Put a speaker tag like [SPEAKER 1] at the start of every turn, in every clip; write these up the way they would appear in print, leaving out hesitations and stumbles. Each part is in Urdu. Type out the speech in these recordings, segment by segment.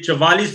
[SPEAKER 1] 44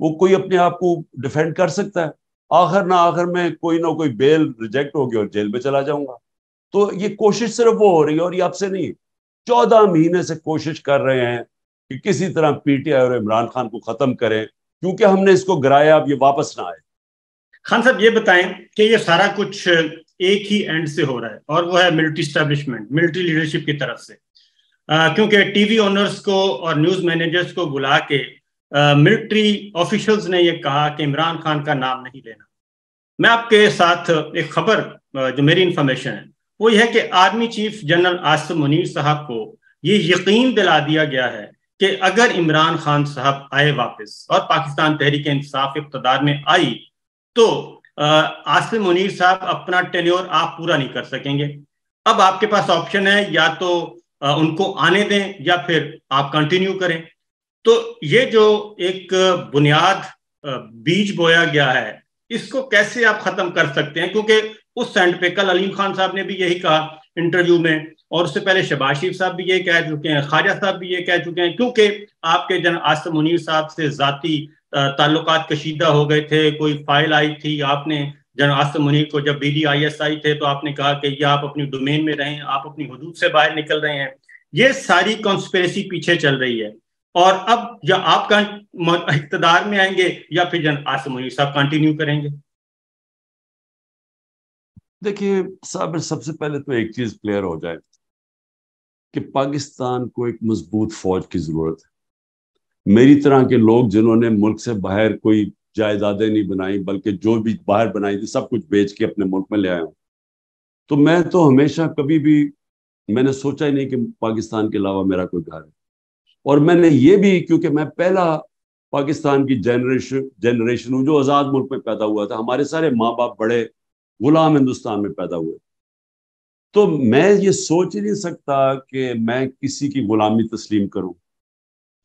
[SPEAKER 2] وہ کوئی اپنے آپ کو ڈیفینڈ کر سکتا ہے. آخر نہ آخر میں کوئی نہ کوئی بیل ریجیکٹ ہوگی اور جیل میں چلا جاؤں گا. تو یہ کوشش صرف وہ ہو رہی ہے اور یہ اب سے نہیں, 14 مہینے سے کوشش کر رہے ہیں کہ کسی طرح پی ٹی آئی اور عمران خان کو ختم کریں, کیونکہ ہم نے اس کو گرایا, اب یہ واپس نہ آئے.
[SPEAKER 1] خان صاحب یہ بتائیں کہ یہ سارا کچھ ایک ہی اینڈ سے ہو رہا ہے اور وہ ہے ملٹری اسٹیبلشمنٹ, ملٹری لیڈرشپ کی طرف سے, کیونکہ ٹی وی اونرز کو اور نیوز مینیجرز کو بلا کے ملٹری آفیشلز نے یہ کہا کہ عمران خان کا نام نہیں لینا. میں آپ کے ساتھ ایک خبر جو میری انفارمیشن ہے وہ یہ ہے کہ army chief general Asim Munir صاحب کو یہ یقین دلا دیا گیا ہے کہ اگر عمران خان صاحب آئے واپس اور پاکستان تحریک انصاف اقتدار میں آئی تو عاصم منیر صاحب اپنا ٹینیور آپ پورا نہیں کر سکیں گے. اب آپ کے پاس آپشن ہے, یا تو ان کو آنے دیں یا پھر آپ کنٹینیو کریں. تو یہ جو ایک بنیاد بیج بویا گیا ہے اس کو کیسے آپ ختم کر سکتے ہیں؟ کیونکہ اس سینڈ پہ کل علیم خان صاحب نے بھی یہی کہا انٹرویو میں, اور اس سے پہلے شہباز شریف صاحب بھی یہ کہہ چکے ہیں, خواجہ صاحب بھی یہ کہہ چکے ہیں, کیونکہ آپ کے جنرل عاصم منیر صاحب سے ذاتی تعلقات کشیدہ ہو گئے تھے. کوئی فائل آئی تھی, آپ نے جنرل عاصم منیر کو جب BDIS تھے تو آپ نے کہا کہ یہ آپ اپنی ڈومین میں رہیں, آپ اپنی حدود سے باہر نکل رہے ہیں. یہ ساری کانسپریسی پیچھے چل رہی ہے, اور اب یا آپ کا اقتدار میں آئیں گے یا پھر جنرل عاصم منیر صاحب کنٹینیو کریں گے.
[SPEAKER 2] دیکھیے صاحب, سب سے پہلے تو ایک چیز کلیئر ہو جائے کہ پاکستان کو ایک مضبوط فوج کی ضرورت ہے. میری طرح کے لوگ جنہوں نے ملک سے باہر کوئی جائیدادیں نہیں بنائی بلکہ جو بھی باہر بنائی تھی سب کچھ بیچ کے اپنے ملک میں لے آئے ہوں, تو میں تو ہمیشہ کبھی بھی میں نے سوچا ہی نہیں کہ پاکستان کے علاوہ میرا کوئی گھر ہے. اور میں نے یہ بھی, کیونکہ میں پہلا پاکستان کی جنریشن ہوں جو آزاد ملک میں پیدا ہوا تھا, ہمارے سارے ماں باپ بڑے غلام ہندوستان میں پیدا ہوئے, تو میں یہ سوچ ہی نہیں سکتا کہ میں کسی کی غلامی تسلیم کروں.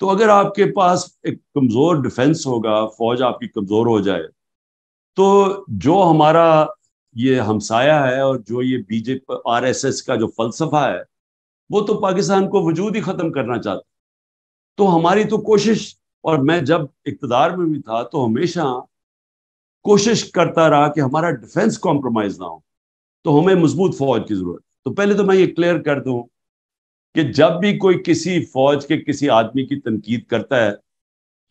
[SPEAKER 2] تو اگر آپ کے پاس ایک کمزور ڈیفنس ہوگا, فوج آپ کی کمزور ہو جائے, تو جو ہمارا یہ ہمسایہ ہے اور جو یہ BJP RSS کا جو فلسفہ ہے وہ تو پاکستان کو وجود ہی ختم کرنا چاہتا. تو ہماری تو کوشش, اور میں جب اقتدار میں بھی تھا تو ہمیشہ کوشش کرتا رہا کہ ہمارا ڈیفنس کمپرومائز نہ ہو, تو ہمیں مضبوط فوج کی ضرورت. تو پہلے تو میں یہ کلیئر کر دوں کہ جب بھی کوئی کسی فوج کے کسی آدمی کی تنقید کرتا ہے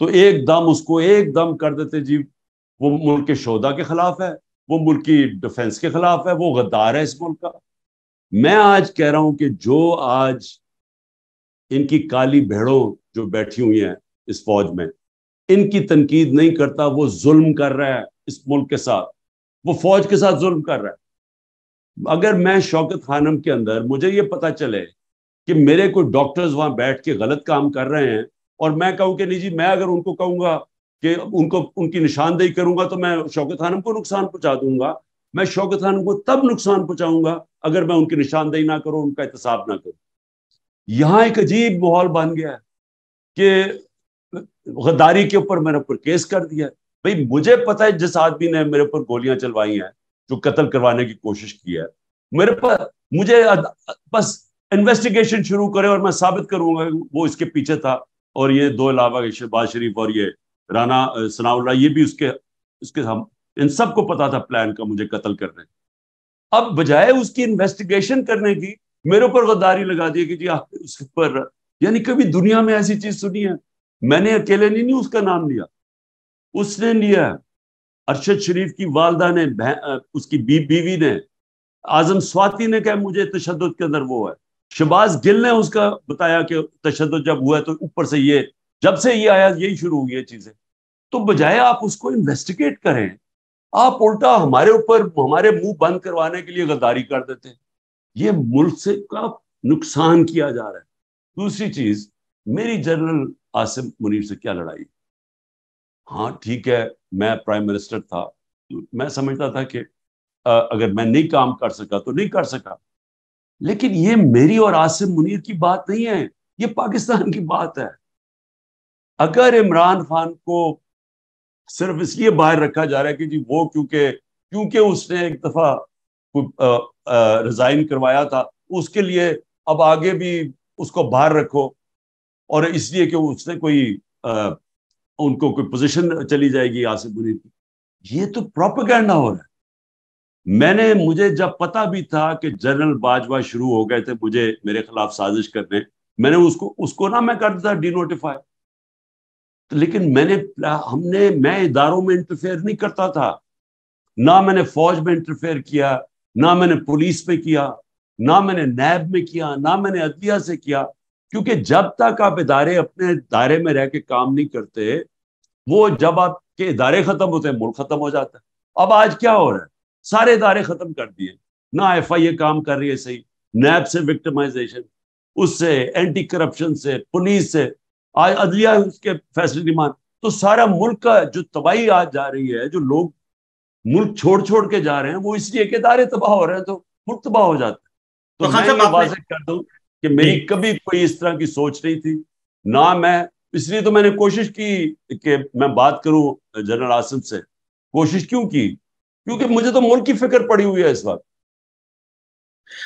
[SPEAKER 2] تو ایک دم اس کو ایک دم کر دیتے جی وہ ملک کے شہدا کے خلاف ہے, وہ ملک کی ڈیفنس کے خلاف ہے, وہ غدار ہے اس ملک کا. میں آج کہہ رہا ہوں کہ جو آج ان کی کالی بھیڑوں جو بیٹھی ہوئی ہیں اس فوج میں, ان کی تنقید نہیں کرتا, وہ ظلم کر رہا ہے اس ملک کے ساتھ, وہ فوج کے ساتھ ظلم کر رہا ہے. اگر میں شوکت خانم کے اندر مجھے یہ پتا چلے کہ میرے کوئی ڈاکٹرز وہاں بیٹھ کے غلط کام کر رہے ہیں اور میں کہوں کہ نہیں جی, میں اگر ان کو کہوں گا کہ ان کی نشاندہی کروں گا تو میں شوکت خانم کو نقصان پہنچا دوں گا. میں شوکت خانم کو تب نقصان پہنچاؤں گا اگر میں ان کی نشاندہی نہ کروں, ان کا احتساب نہ کروں. یہاں ایک عجیب ماحول بن گیا ہے کہ غداری کے اوپر میرے اوپر کیس کر دیا. بھئی مجھے پتا ہے جس آدمی نے میرے اوپر گولیاں چلوائی ہیں, جو قتل کروانے کی کوشش کی ہے, میرے پاس مجھے بس انویسٹیگیشن شروع کرے اور میں ثابت کروں گا وہ اس کے پیچھے تھا. اور یہ دو علاوہ شہباز شریف اور یہ رانا ثناء اللہ, یہ بھی اس کے ہم ان سب کو پتا تھا پلان کا مجھے قتل کرنے. اب بجائے اس کی انویسٹیگیشن کرنے کی میرے اوپر غداری لگا دی کہ جی آپ اس پر, یعنی کبھی دنیا میں ایسی چیز سنی ہے؟ میں نے اکیلے نہیں اس کا نام لیا, اس نے لیا. ارشد شریف کی والدہ نے, اس کی بیوی نے, اعظم سواتی نے کہا مجھے تشدد کے اندر وہ ہے, شہباز گل نے اس کا بتایا کہ تشدد جب ہوا ہے تو اوپر سے یہ جب سے یہ آیا یہی شروع ہوئی ہے چیزیں. تو بجائے آپ اس کو انویسٹیگیٹ کریں, آپ الٹا ہمارے اوپر ہمارے منہ بند کروانے کے لیے غداری کر دیتے ہیں. یہ ملک سے کا نقصان کیا جا رہا ہے. دوسری چیز, میری جنرل عاصم منیر سے کیا لڑائی؟ ہاں ٹھیک ہے, میں پرائم منسٹر تھا, میں سمجھتا تھا کہ اگر میں نہیں کام کر سکا تو نہیں کر سکا, لیکن یہ میری اور عاصم منیر کی بات نہیں ہے, یہ پاکستان کی بات ہے. اگر عمران خان کو صرف اس لیے باہر رکھا جا رہا ہے کہ جی وہ کیونکہ اس نے ایک دفعہ ریزائن کروایا تھا, اس کے لیے اب آگے بھی اس کو باہر رکھو, اور اس لیے کہ اس نے کوئی ان کو کوئی پوزیشن چلی جائے گی آصف منیر کی. یہ تو پروپیگنڈا ہو رہا ہے. مجھے جب پتا بھی تھا کہ جنرل باجوہ شروع ہو گئے تھے میرے خلاف سازش کرنے, میں نے اس کو نہ میں کرتا تھا ڈی نوٹیفائی, لیکن میں اداروں میں انٹرفیئر نہیں کرتا تھا, نہ میں نے فوج میں انٹرفیئر کیا, نہ میں نے پولیس میں کیا, نہ میں نے نیب میں کیا, نہ میں نے عدلیہ سے کیا, کیونکہ جب تک آپ ادارے اپنے دائرے میں رہ کے کام نہیں کرتے, وہ جب آپ کے ادارے ختم ہوتے ہیں ملک ختم ہو جاتا ہے. اب آج کیا ہو رہا ہے, سارے ادارے ختم کر دیے, نہ ایف آئی اے کام کر رہی ہے صحیح, نیب سے وکٹمائزیشن, اس سے اینٹی کرپشن سے, پولیس سے, آج عدلیہ اس کے فیصلے نہیں مان. تو سارا ملک کا جو تباہی آج جا رہی ہے, جو لوگ ملک چھوڑ کے جا رہے ہیں, وہ اس لیے کہ ادارے تباہ ہو رہے ہیں تو ملک تباہ ہو جاتا ہے. تو میں یہ واضح کر دوں کہ میری کبھی کوئی اس طرح کی سوچ نہیں تھی, نہ میں, اس لیے تو میں نے کوشش کی کہ میں بات کروں جنرل آصف سے. کوشش کیوں کی؟ کیونکہ مجھے تو ملک کی فکر پڑی ہوئی ہے اس وقت.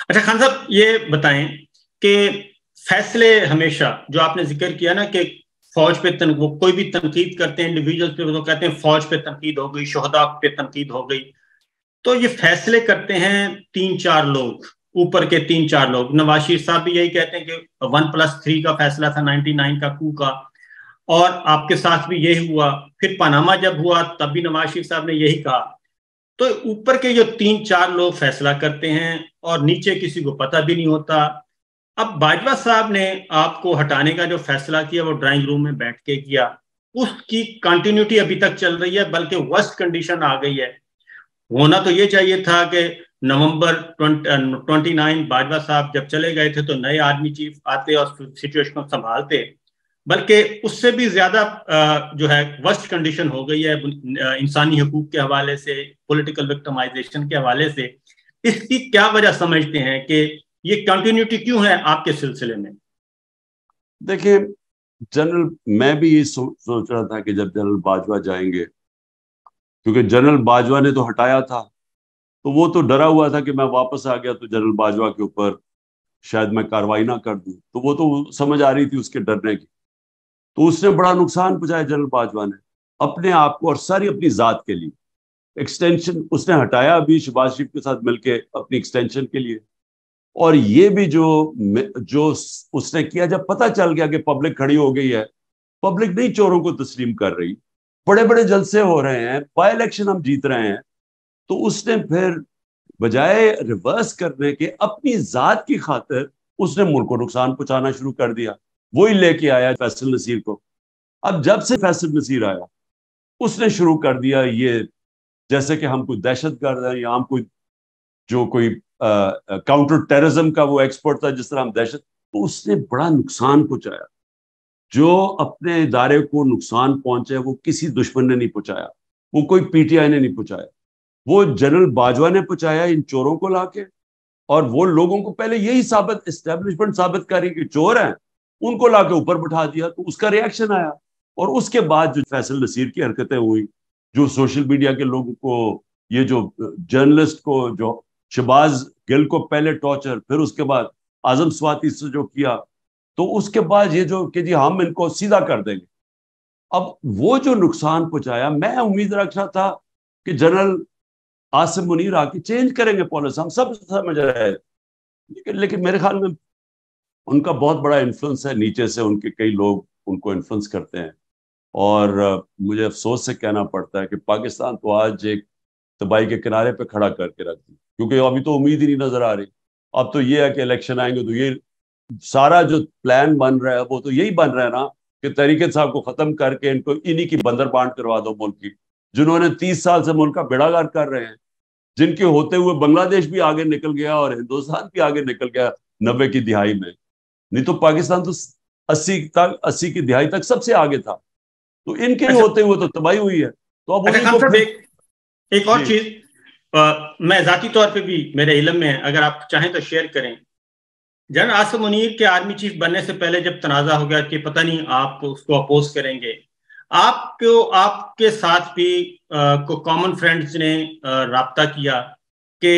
[SPEAKER 1] اچھا خان صاحب یہ بتائیں کہ فیصلے ہمیشہ جو آپ نے ذکر کیا نا کہ فوج پہ وہ کوئی بھی تنقید کرتے ہیں انڈیویجول پہ, وہ کہتے ہیں فوج پہ تنقید ہو گئی, شہداء پہ تنقید ہو گئی, تو یہ فیصلے کرتے ہیں 3-4 لوگ, اوپر کے 3-4 لوگ. نواز شریف صاحب بھی یہی کہتے ہیں کہ 1+3 کا فیصلہ تھا 99 کا کو کا, اور آپ کے ساتھ بھی یہی ہوا. پھر پاناما جب ہوا تب بھی نواز شریف صاحب نے یہی کہا. تو اوپر کے جو 3-4 لوگ فیصلہ کرتے ہیں اور نیچے کسی کو پتہ بھی نہیں ہوتا. اب باجوہ صاحب نے آپ کو ہٹانے کا جو فیصلہ کیا وہ ڈرائنگ روم میں بیٹھ کے کیا, اس کی کنٹینیوٹی ابھی تک چل رہی ہے, بلکہ ورسٹ کنڈیشن آ گئی ہے. ہونا تو یہ چاہیے تھا کہ نومبر 29 باجوہ صاحب جب چلے گئے تھے تو نئے آرمی چیف آتے اور سچویشن کو سنبھالتے, بلکہ اس سے بھی زیادہ جو ہے ورسٹ کنڈیشن ہو گئی ہے انسانی حقوق کے حوالے سے, پولیٹیکل وکٹمائزیشن کے حوالے سے. اس کی کیا وجہ سمجھتے ہیں کہ یہ کنٹینیوٹی کیوں ہے آپ کے سلسلے میں؟
[SPEAKER 2] دیکھیں جنرل, میں بھی یہ سوچ رہا تھا کہ جب جنرل باجوہ جائیں گے, کیونکہ جنرل باجوہ نے تو ہٹایا تھا, تو وہ تو ڈرا ہوا تھا کہ میں واپس آ گیا تو جنرل باجوہ کے اوپر شاید میں کاروائی نہ کر دوں, تو وہ تو سمجھ آ رہی تھی اس کے ڈرنے کی. تو اس نے بڑا نقصان پہنچایا جنرل باجوہ نے اپنے آپ کو اور ساری اپنی ذات کے لیے. ایکسٹینشن اس نے ہٹایا ابھی شہباز شریف کے ساتھ مل کے اپنی ایکسٹینشن کے لیے, اور یہ بھی جو اس نے کیا, جب پتہ چل گیا کہ پبلک کھڑی ہو گئی ہے, پبلک نہیں چوروں کو تسلیم کر رہی, بڑے بڑے جلسے ہو رہے ہیں, بائی الیکشن ہم جیت رہے ہیں, تو اس نے پھر بجائے ریورس کرنے کے اپنی ذات کی خاطر اس نے ملک کو نقصان پہنچانا شروع کر دیا. وہی لے کے آیا فیصل نصیر کو. اب جب سے فیصل نصیر آیا اس نے شروع کر دیا یہ جیسے کہ ہم کوئی دہشت گرد ہیں یا ہم کوئی کاؤنٹر ٹیررزم کا وہ ایکسپرٹ تھا جس طرح ہم دہشت, تو اس نے بڑا نقصان پہنچایا. جو اپنے ادارے کو نقصان پہنچے وہ کسی دشمن نے نہیں پہنچایا, وہ کوئی پی ٹی آئی نے نہیں پہنچایا, وہ جنرل باجوہ نے پہنچایا ان چوروں کو لا کے. اور وہ لوگوں کو پہلے یہی اسٹیبلشمنٹ ثابت کر رہی کہ چور ہیں, ان کو لا کے اوپر بٹھا دیا, تو اس کا ریئیکشن آیا. اور اس کے بعد جو فیصل نصیر کی حرکتیں ہوئی, جو سوشل میڈیا کے لوگوں کو, یہ جو جرنلسٹ کو, جو شہباز گل کو پہلے ٹارچر, پھر اس کے بعد اعظم سواتی سے جو کیا, تو اس کے بعد یہ جو کہ جی ہم ان کو سیدھا کر دیں گے. اب وہ جو نقصان پہنچایا, میں امید رکھ رہا تھا کہ جنرل آصف منیر آ کے چینج کریں گے پالیسی, ہم سب سمجھ رہے ہیں, لیکن میرے خیال میں ان کا بہت بڑا انفلوئنس ہے نیچے سے, ان کے کئی لوگ ان کو انفلوئنس کرتے ہیں. اور مجھے افسوس سے کہنا پڑتا ہے کہ پاکستان تو آج ایک تباہی کے کنارے پہ کھڑا کر کے رکھ دی, کیونکہ ابھی تو امید ہی نہیں نظر آ رہی. اب تو یہ ہے کہ الیکشن آئیں گے تو یہ سارا جو پلان بن رہا ہے وہ تو یہی بن رہا ہے نا کہ تحریک انصاف کو ختم کر کے ان کو انہی کی بندر بانٹ کروا دو ملک کی, جنہوں نے 30 سال سے ملک کا بیڑا گرک کر رہے ہیں, جن کے ہوتے ہوئے بنگلہ دیش بھی آگے نکل گیا اور ہندوستان بھی آگے نکل گیا 90 کی دہائی میں. نہیں تو پاکستان تو 80 کی دہائی تک سب سے آگے تھا, تو ان کے ہوتے ہوئے تو تباہی ہوئی ہے. تو اب
[SPEAKER 1] ایک اور چیز میں ذاتی طور پہ بھی میرے علم میں ہے, اگر آپ چاہیں تو شیئر کریں. جنرل آصف منیر کے آرمی چیف بننے سے پہلے جب تنازع ہو گیا کہ پتہ نہیں آپ اس کو اپوز کریں گے, آپ کے ساتھ بھی کامن فرینڈز نے رابطہ کیا کہ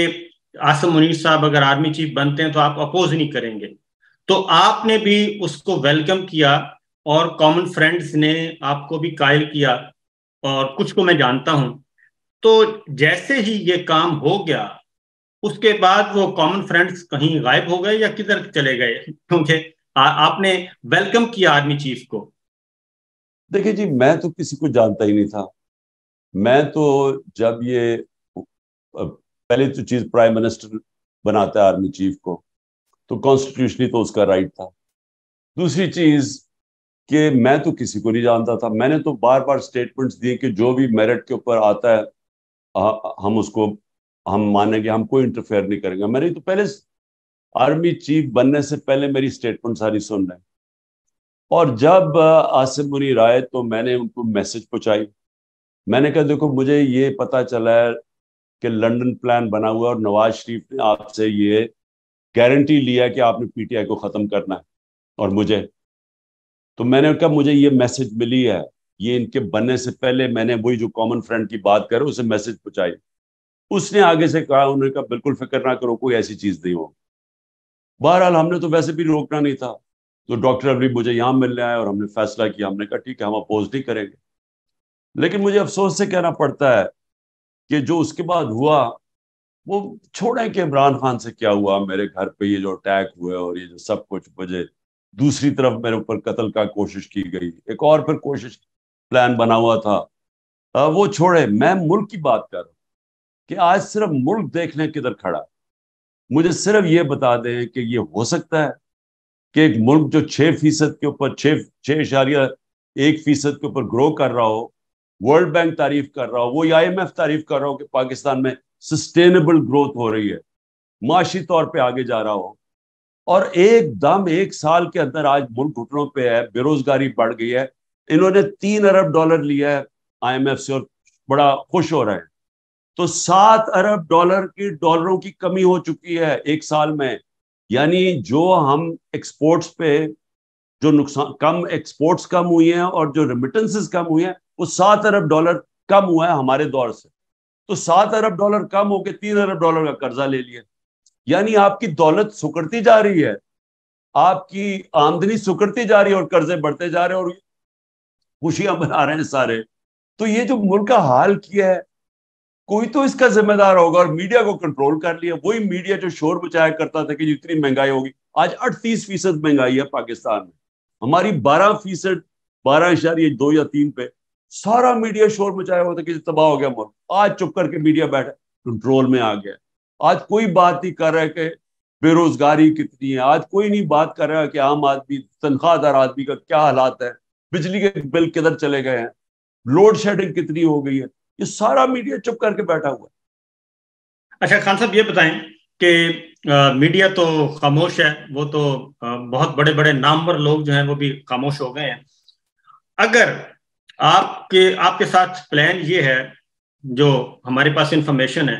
[SPEAKER 1] آصف منیر صاحب اگر آرمی چیف بنتے ہیں تو آپ اپوز نہیں کریں گے, تو آپ نے بھی اس کو ویلکم کیا. اور کامن فرینڈز نے آپ کو بھی قائل کیا اور کچھ کو میں جانتا ہوں. تو جیسے ہی یہ کام ہو گیا اس کے بعد وہ کامن فرینڈز کہیں غائب ہو گئے یا کدھر چلے گئے؟ کیونکہ آپ نے ویلکم کیا آرمی چیف کو.
[SPEAKER 2] دیکھیے جی، میں تو کسی کو جانتا ہی نہیں تھا. میں تو جب یہ پہلے تو چیز پرائم منسٹر بناتا ہے آرمی چیف کو تو کانسٹیٹیوشنلی تو اس کا رائٹ تھا. دوسری چیز کہ میں تو کسی کو نہیں جانتا تھا. میں نے تو بار بار سٹیٹمنٹس دیے کہ جو بھی میرٹ کے اوپر آتا ہے ہم اس کو ہم مانیں گے, ہم کوئی انٹرفیئر نہیں کریں گے. میں نے تو پہلے آرمی چیف بننے سے پہلے میری سٹیٹمنٹ ساری سن رہے ہیں. اور جب عاصم منیر آئے تو میں نے ان کو میسج پہنچائی. میں نے کہا دیکھو مجھے یہ پتا چلا ہے کہ لنڈن پلان بنا ہوا ہے اور نواز شریف نے آپ سے یہ گارنٹی لیا ہے کہ آپ نے پی ٹی آئی کو ختم کرنا ہے اور مجھے. تو میں نے کہا مجھے یہ میسج ملی ہے, یہ ان کے بننے سے پہلے میں نے وہی جو کامن فرینڈ کی بات کر رہا ہوں اسے میسج پہنچائی. اس نے آگے سے کہا, انہوں نے کہا بالکل فکر نہ کرو, کوئی ایسی چیز نہیں ہو. بہرحال ہم نے تو ویسے بھی روکنا نہیں تھا. تو ڈاکٹر ابری مجھے یہاں ملنے آئے اور ہم نے فیصلہ کیا, ہم نے کہا ٹھیک ہے ہم اپوز نہیں کریں گے. لیکن مجھے افسوس سے کہنا پڑتا ہے کہ جو اس کے بعد ہوا وہ چھوڑیں کہ عمران خان سے کیا ہوا, میرے گھر پہ یہ جو اٹیک ہوئے اور یہ جو سب کچھ, مجھے دوسری طرف میرے اوپر قتل کا کوشش کی گئی, ایک اور پھر کوشش پلان بنا ہوا تھا, وہ چھوڑے. میں ملک کی بات کر رہا ہوں کہ آج صرف ملک دیکھنے کدھر کھڑا. مجھے صرف یہ بتا دیں کہ یہ ہو سکتا ہے کہ ایک ملک جو 6% کے اوپر 6.1% کے اوپر گرو کر رہا ہو, ورلڈ بینک تعریف کر رہا ہو, وہ IMF تعریف کر رہا ہو کہ پاکستان میں سسٹینیبل گروتھ ہو رہی ہے, معاشی طور پہ آگے جا رہا ہو, اور ایک دم 1 سال کے اندر آج ملک گھٹنوں پہ ہے, بے روزگاری بڑھ گئی ہے. انہوں نے $3 ارب لیا ہے IMF سے اور بڑا خوش ہو رہے ہیں. تو $7 ارب کی ڈالروں کی کمی ہو چکی ہے 1 سال میں. یعنی جو ہم ایکسپورٹس پہ جو نقصان کم, ایکسپورٹس کم ہوئی ہیں اور جو ریمیٹنسز کم ہوئی ہیں, وہ $7 ارب کم ہوا ہے ہمارے دور سے. تو $7 ارب کم ہو کے $3 ارب کا قرضہ لے لیا. یعنی آپ کی دولت سکڑتی جا رہی ہے, آپ کی آمدنی سکڑتی جا رہی ہے اور قرضے بڑھتے جا رہے ہیں اور خوشیاں بنا رہے ہیں سارے. تو یہ جو ملک کا حال کیا ہے, کوئی تو اس کا ذمہ دار ہوگا, اور میڈیا کو کنٹرول کر لیا. وہی میڈیا جو شور مچایا کرتا تھا کہ جتنی مہنگائی ہوگی, آج 38% مہنگائی ہے پاکستان میں, ہماری 12%, 12.2 یا 3 پہ. سارا میڈیا شور مچایا ہوا تھا کہ تباہ ہو گیا ملک. آج چپ کر کے میڈیا بیٹھا کنٹرول میں آ گیا. آج کوئی بات نہیں کر رہا کہ بے روزگاری کتنی ہے, آج کوئی نہیں بات کر رہا کہ عام آدمی, تنخواہ دار آدمی کا کیا حالات ہے, بجلی کے بل کدھر چلے گئے ہیں, لوڈ شیڈنگ کتنی ہو گئی ہے. یہ سارا میڈیا چپ کر کے بیٹھا ہوا ہے.
[SPEAKER 1] اچھا خان صاحب یہ بتائیں کہ میڈیا تو خاموش ہے, وہ تو بہت بڑے بڑے نامور لوگ جو ہیں وہ بھی خاموش ہو گئے ہیں. اگر آپ کے ساتھ پلان یہ ہے, جو ہمارے پاس انفارمیشن ہے,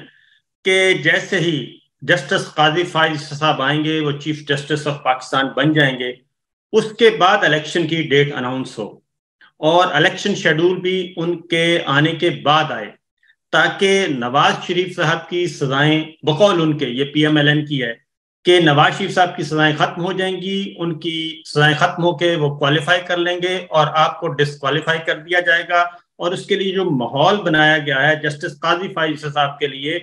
[SPEAKER 1] کہ جیسے ہی جسٹس قاضی فائز صاحب آئیں گے, وہ چیف جسٹس آف پاکستان بن جائیں گے, اس کے بعد الیکشن کی ڈیٹ اناؤنس ہو اور الیکشن شیڈول بھی ان کے آنے کے بعد آئے, تاکہ نواز شریف صاحب کی سزائیں, بقول ان کے, یہ PMLN کی ہے, کہ نواز شریف صاحب کی سزائیں ختم ہو جائیں گی, ان کی سزائیں ختم ہو کے وہ کوالیفائی کر لیں گے اور آپ کو ڈسکوالیفائی کر دیا جائے گا. اور اس کے لیے جو ماحول بنایا گیا ہے جسٹس قاضی فائز صاحب کے لیے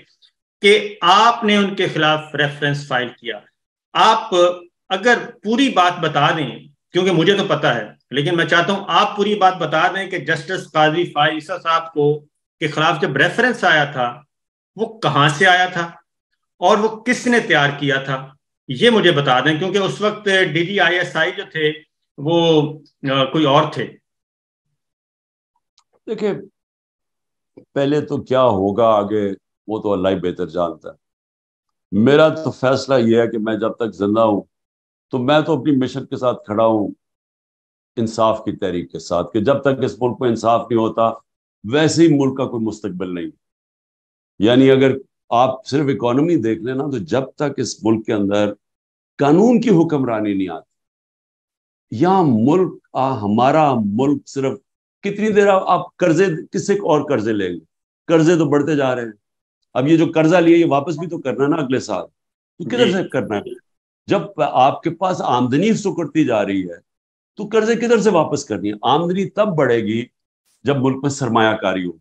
[SPEAKER 1] کہ آپ نے ان کے خلاف ریفرنس فائل کیا, آپ اگر پوری بات بتا دیں, کیونکہ مجھے تو پتا ہے لیکن میں چاہتا ہوں آپ پوری بات بتا دیں کہ جسٹس قاضی فائز صاحب کو کے خلاف جب ریفرنس آیا تھا وہ کہاں سے آیا تھا اور وہ کس نے تیار کیا تھا, یہ مجھے بتا دیں, کیونکہ اس وقت DGISI جو تھے وہ کوئی اور تھے.
[SPEAKER 2] دیکھیں پہلے تو کیا ہوگا آگے وہ تو اللہ ہی بہتر جانتا ہے. میرا تو فیصلہ یہ ہے کہ میں جب تک زندہ ہوں تو میں تو اپنی مشن کے ساتھ کھڑا ہوں, انصاف کی تحریک کے ساتھ, کہ جب تک اس ملک میں انصاف نہیں ہوتا ویسے ہی ملک کا کوئی مستقبل نہیں. یعنی اگر آپ صرف اکانومی دیکھ لیں نا, تو جب تک اس ملک کے اندر قانون کی حکمرانی نہیں آتی, یہاں ملک ہمارا ملک صرف کتنی دیر آپ قرضے کس سے اور قرضے لیں گے, قرضے تو بڑھتے جا رہے ہیں. اب یہ جو قرضہ لیا یہ واپس بھی تو کرنا ہے نا اگلے سال, تو کدھر سے کرنا ہے؟ جب آپ کے پاس آمدنی سکڑتی جا رہی ہے تو قرضے کدھر سے واپس کرنی ہے؟ آمدنی تب بڑھے گی جب ملک میں سرمایہ کاری ہو.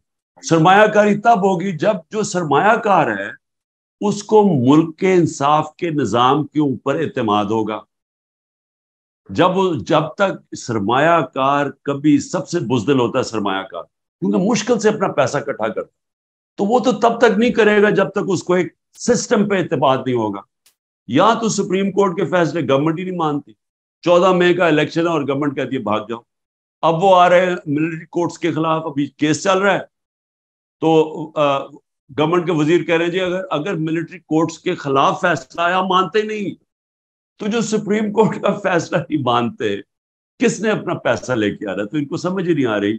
[SPEAKER 2] سرمایہ کاری تب ہوگی جب جو سرمایہ کار ہے اس کو ملک کے انصاف کے نظام کے اوپر اعتماد ہوگا. جب تک سرمایہ کار کبھی سب سے بزدل ہوتا ہے سرمایہ کار، کیونکہ مشکل سے اپنا پیسہ اکٹھا کرتا، تو وہ تو تب تک نہیں کرے گا جب تک اس کو ایک سسٹم پہ اعتماد نہیں ہوگا. یا تو سپریم کورٹ کے فیصلے گورنمنٹ ہی نہیں مانتی. 14 مئی کا الیکشن ہے اور گورنمنٹ کہتی ہے بھاگ جاؤ. اب وہ آ رہے ہیں ملٹری کورٹس کے خلاف، ابھی کیس چل رہا ہے. تو گورنمنٹ کے وزیر کہہ رہے ہیں جی اگر ملٹری کورٹس کے خلاف فیصلہ آیا مانتے نہیں. تو جو سپریم کورٹ کا فیصلہ نہیں مانتے، کس نے اپنا پیسہ لے کے آ رہا ہے؟ تو ان کو سمجھ ہی نہیں آ رہی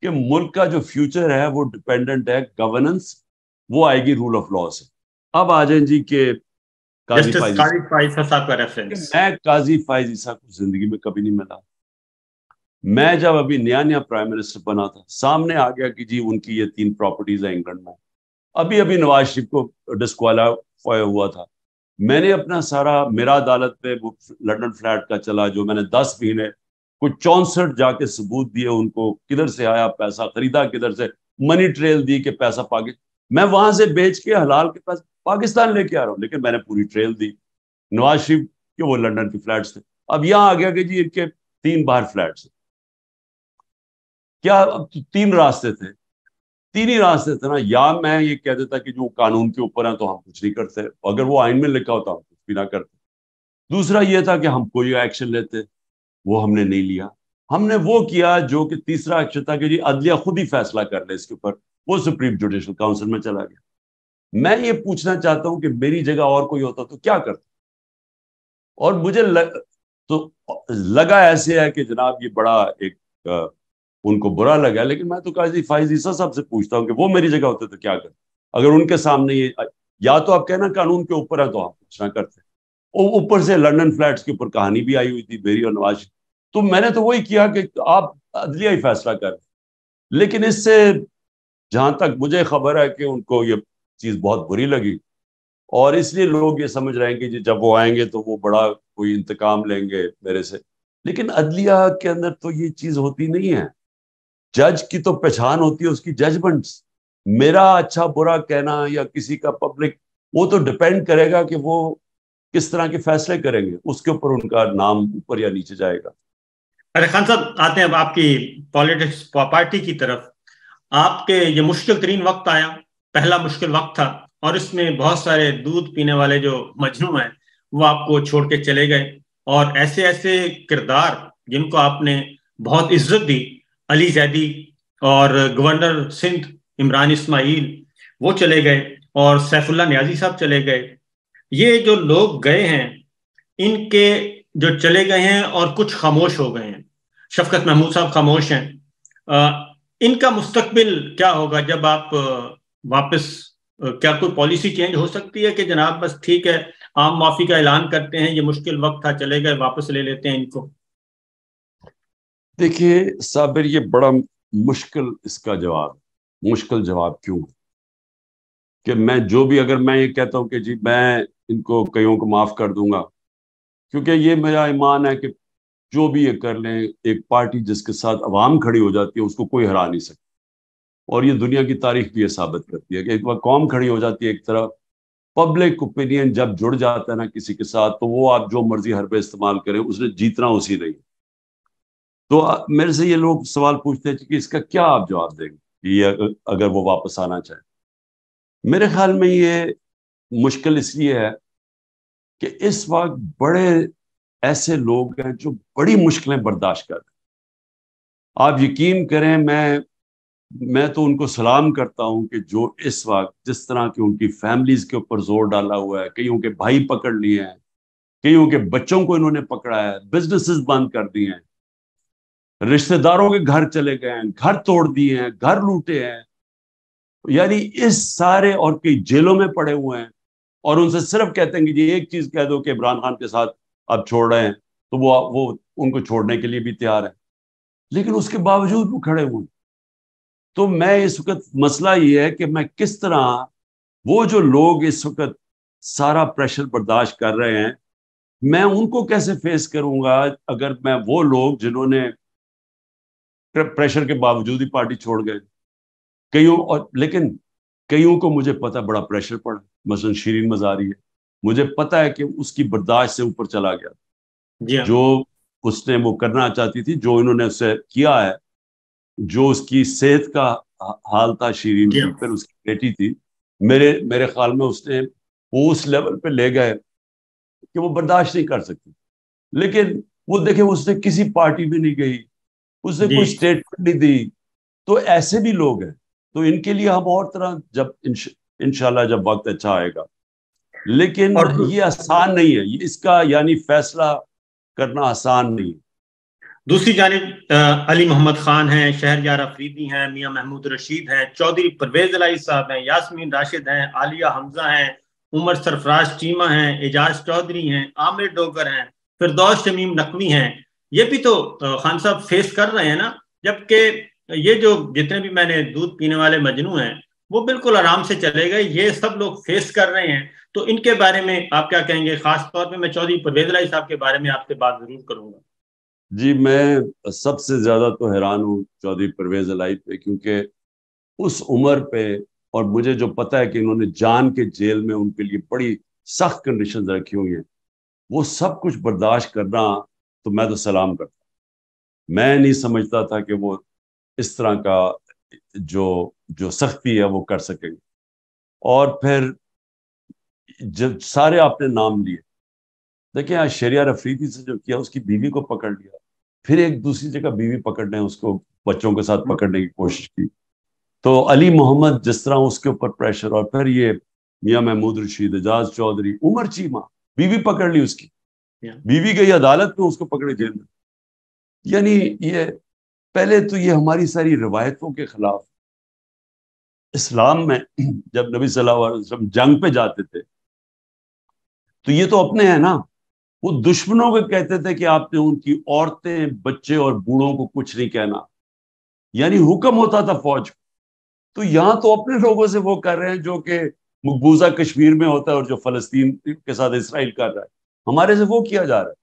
[SPEAKER 2] کہ ملک کا جو فیوچر ہے وہ ڈپینڈنٹ ہے گورننس، وہ آئے گی رول آف لا سے. اب آ جائیں جی کہ قاضی فائز
[SPEAKER 1] صاحب کا ریفرنس.
[SPEAKER 2] میں قاضی فائز عیسیٰ کو زندگی میں کبھی نہیں ملا. میں جب ابھی نیا پرائم منسٹر بنا تھا، سامنے آ گیا کہ جی ان کی یہ 3 پراپرٹیز ہیں انگلینڈ میں. ابھی نواز شریف کو ڈسکوالیفائی ہوا تھا. میں نے اپنا سارا میرا عدالت پہ لنڈن فلیٹ کا چلا، جو میں نے 10 مہینے کوئی 64 جا کے ثبوت دیے ان کو، کدھر سے آیا پیسہ، خریدا کدھر سے، منی ٹریل دی کہ پیسہ میں وہاں سے بیچ کے حلال کے پیسے پاکستان لے کے آ رہا ہوں. لیکن میں نے پوری ٹریل دی نواز شریف کے، وہ لنڈن کے فلیٹس تھے. اب یہاں آ گیا کہ جی ان کے 3 باہر فلیٹس. کیا اب 3 راستے تھے، 3 ہی راستے تھے نا. یا میں یہ کہہ دیتا کہ جو قانون کے اوپر ہیں تو ہم کچھ نہیں کرتے، اگر وہ آئین میں لکھا ہوتا ہم کچھ بھی نہ کرتے. دوسرا یہ تھا کہ ہم کوئی ایکشن لیتے، وہ ہم نے نہیں لیا. ہم نے وہ کیا جو کہ تیسرا ایکشن تھا کہ جی عدلیہ خود ہی فیصلہ کر لے اس کے اوپر. وہ سپریم جوڈیشل کاؤنسل میں چلا گیا. میں یہ پوچھنا چاہتا ہوں کہ میری جگہ اور کوئی ہوتا تو کیا کرتا؟ اور مجھے تو لگا ایسے ہے کہ جناب یہ بڑا ایک ان کو برا لگا. لیکن میں تو قاضی فائز عیسیٰ صاحب سے پوچھتا ہوں کہ وہ میری جگہ ہوتے تو کیا کرتے؟ اگر ان کے سامنے یہ، یا تو آپ کہنا قانون کے اوپر ہے تو آپ کچھ نہ کرتے. اوپر سے لنڈن فلیٹس کے اوپر کہانی بھی آئی ہوئی تھی میری اور نواز. تو میں نے تو وہی کیا کہ آپ عدلیہ ہی فیصلہ کر. لیکن اس سے جہاں تک مجھے خبر ہے کہ ان کو یہ چیز بہت بری لگی، اور اس لیے لوگ یہ سمجھ رہے ہیں کہ جب وہ آئیں گے تو وہ بڑا کوئی انتقام لیں گے میرے سے. لیکن عدلیہ کے اندر تو یہ چیز ہوتی نہیں ہے. جج کی تو پہچان ہوتی ہے اس کی ججمنٹس. میرا اچھا برا کہنا یا کسی کا پبلک، وہ تو ڈپینڈ کرے گا کہ وہ کس طرح کے فیصلے کریں گے، اس کے اوپر ان کا نام اوپر یا نیچے جائے گا.
[SPEAKER 1] ارے خان صاحب، آتے ہیں اب آپ کی پالیٹکس پارٹی کی طرف. آپ کے یہ مشکل ترین وقت آیا، پہلا مشکل وقت تھا، اور اس میں بہت سارے دودھ پینے والے جو مجنوں ہیں وہ آپ کو چھوڑ کے چلے گئے، اور ایسے ایسے کردار جن کو آپ نے بہت عزت دی، علی زیدی اور گورنر سندھ عمران اسماعیل، وہ چلے گئے، اور سیف اللہ نیازی صاحب چلے گئے. یہ جو لوگ گئے ہیں ان کے جو چلے گئے ہیں اور کچھ خاموش ہو گئے ہیں. شفقت محمود صاحب خاموش ہیں. ان کا مستقبل کیا ہوگا جب آپ واپس؟ کیا کوئی پالیسی چینج ہو سکتی ہے کہ جناب بس ٹھیک ہے عام معافی کا اعلان کرتے ہیں، یہ مشکل وقت تھا، چلے گئے، واپس لے لیتے ہیں ان کو؟
[SPEAKER 2] دیکھیے صابر، یہ بڑا مشکل اس کا جواب. مشکل جواب کیوں کہ میں جو بھی، اگر میں یہ کہتا ہوں کہ جی میں ان کو کئیوں کو معاف کر دوں گا، کیونکہ یہ میرا ایمان ہے کہ جو بھی یہ کر لیں، ایک پارٹی جس کے ساتھ عوام کھڑی ہو جاتی ہے اس کو کوئی ہرا نہیں سکتا. اور یہ دنیا کی تاریخ بھی یہ ثابت کرتی ہے کہ ایک بار قوم کھڑی ہو جاتی ہے ایک طرف، پبلک اوپینین جب جڑ جاتا ہے نا کسی کے ساتھ، تو وہ آپ جو مرضی حربے استعمال کریں، اس نے جیتنا اسی نہیں. تو میرے سے یہ لوگ سوال پوچھتے ہیں کہ اس کا کیا آپ جواب دیں گے یہ اگر وہ واپس آنا چاہیں. میرے خیال میں یہ مشکل اس لیے ہے کہ اس وقت بڑے ایسے لوگ ہیں جو بڑی مشکلیں برداشت کر رہے ہیں. آپ یقین کریں، میں تو ان کو سلام کرتا ہوں کہ جو اس وقت جس طرح کی ان کی فیملیز کے اوپر زور ڈالا ہوا ہے، کئیوں کے بھائی پکڑ لیے ہیں، کئیوں کے بچوں کو انہوں نے پکڑا ہے، بزنسز بند کر دیے ہیں، رشتہ داروں کے گھر چلے گئے ہیں، گھر توڑ دیے ہیں، گھر لوٹے ہیں. یعنی اس سارے، اور کئی جیلوں میں پڑے ہوئے ہیں، اور ان سے صرف کہتے ہیں کہ جی ایک چیز کہہ دو کہ عمران خان کے ساتھ اب چھوڑ رہے ہیں، تو وہ ان کو چھوڑنے کے لیے بھی تیار ہے. لیکن اس کے باوجود وہ کھڑے ہوئے. تو میں اس وقت مسئلہ یہ ہے کہ میں کس طرح وہ جو لوگ اس وقت سارا پریشر برداشت کر رہے ہیں میں ان کو کیسے فیس کروں گا اگر میں وہ لوگ جنہوں نے پریشر کے باوجود ہی پارٹی چھوڑ گئے لیکن کئیوں کو مجھے پتا بڑا پریشر پڑا، مثلا شیرین مزاری ہے، مجھے پتا ہے کہ اس کی برداشت سے اوپر چلا گیا،
[SPEAKER 1] جی ہاں،
[SPEAKER 2] جو اس نے وہ کرنا چاہتی تھی، جو انہوں نے اس سے کیا ہے، جو اس کی صحت کا حال تھا شیرین
[SPEAKER 1] جی
[SPEAKER 2] کی،
[SPEAKER 1] ہاں،
[SPEAKER 2] پھر اس کی بیٹی تھی، میرے خیال میں اس نے وہ اس لیول پہ لے گئے کہ وہ برداشت نہیں کر سکتی. لیکن وہ دیکھیں اس نے کسی پارٹی میں نہیں گئی، اس نے
[SPEAKER 1] جی
[SPEAKER 2] کوئی اسٹیٹمنٹ نہیں دی. تو ایسے بھی لوگ ہیں، تو ان کے لیے ہم اور طرح جب انشاءاللہ جب وقت اچھا آئے گا. لیکن
[SPEAKER 1] اور
[SPEAKER 2] یہ آسان نہیں ہے، اس کا یعنی فیصلہ کرنا آسان نہیں ہے.
[SPEAKER 1] دوسری جانب علی محمد خان ہیں، شہریار افریدی ہیں، میاں محمود رشید ہیں، چودھری پرویز الہی صاحب ہیں، یاسمین راشد ہیں، عالیہ حمزہ ہیں، عمر سرفراز چیمہ ہیں، اعجاز چودھری ہیں، عامر ڈوگر ہیں، فردوس شمیم نقوی ہیں. یہ بھی تو خان صاحب فیس کر رہے ہیں نا، جبکہ یہ جو جتنے بھی میں نے دودھ پینے والے مجنو ہیں وہ بالکل آرام سے چلے گئے، یہ سب لوگ فیس کر رہے ہیں. تو ان کے بارے میں آپ کیا کہیں گے؟ خاص طور پہ میں چودھری پرویز الہی صاحب کے بارے میں آپ سے بات ضرور کروں گا.
[SPEAKER 2] جی، میں سب سے زیادہ تو حیران ہوں چودھری پرویز الہی پہ، کیونکہ اس عمر پہ، اور مجھے جو پتا ہے کہ انہوں نے جان کے جیل میں ان کے لیے بڑی سخت کنڈیشنز رکھی ہوئی ہیں، وہ سب کچھ برداشت کرنا، تو میں تو سلام کرتا. میں نہیں سمجھتا تھا کہ وہ اس طرح کا جو سختی ہے وہ کر سکیں گے. اور پھر جب سارے آپ نے نام لیے، دیکھیں آج شہریار افریدی سے جو کیا، اس کی بیوی کو پکڑ لیا، پھر ایک دوسری جگہ بیوی پکڑنے، اس کو بچوں کے ساتھ پکڑنے کی کوشش کی. تو علی محمد جس طرح اس کے اوپر پریشر، اور پھر یہ میاں محمود رشید، اعجاز چودھری، عمر چیمہ، بیوی پکڑ لی اس کی، بیوی گئی عدالت میں، اس کو پکڑے جیل میں. یعنی یہ پہلے تو یہ ہماری ساری روایتوں کے خلاف. اسلام میں جب نبی صلی اللہ علیہ وسلم جنگ پہ جاتے تھے تو یہ تو اپنے ہیں نا، وہ دشمنوں کو کہتے تھے کہ آپ نے ان کی عورتیں، بچے اور بوڑھوں کو کچھ نہیں کہنا، یعنی حکم ہوتا تھا فوج کو. تو یہاں تو اپنے لوگوں سے وہ کر رہے ہیں جو کہ مقبوضہ کشمیر میں ہوتا ہے اور جو فلسطین کے ساتھ اسرائیل کر رہا ہے، ہمارے سے وہ کیا جا رہا ہے،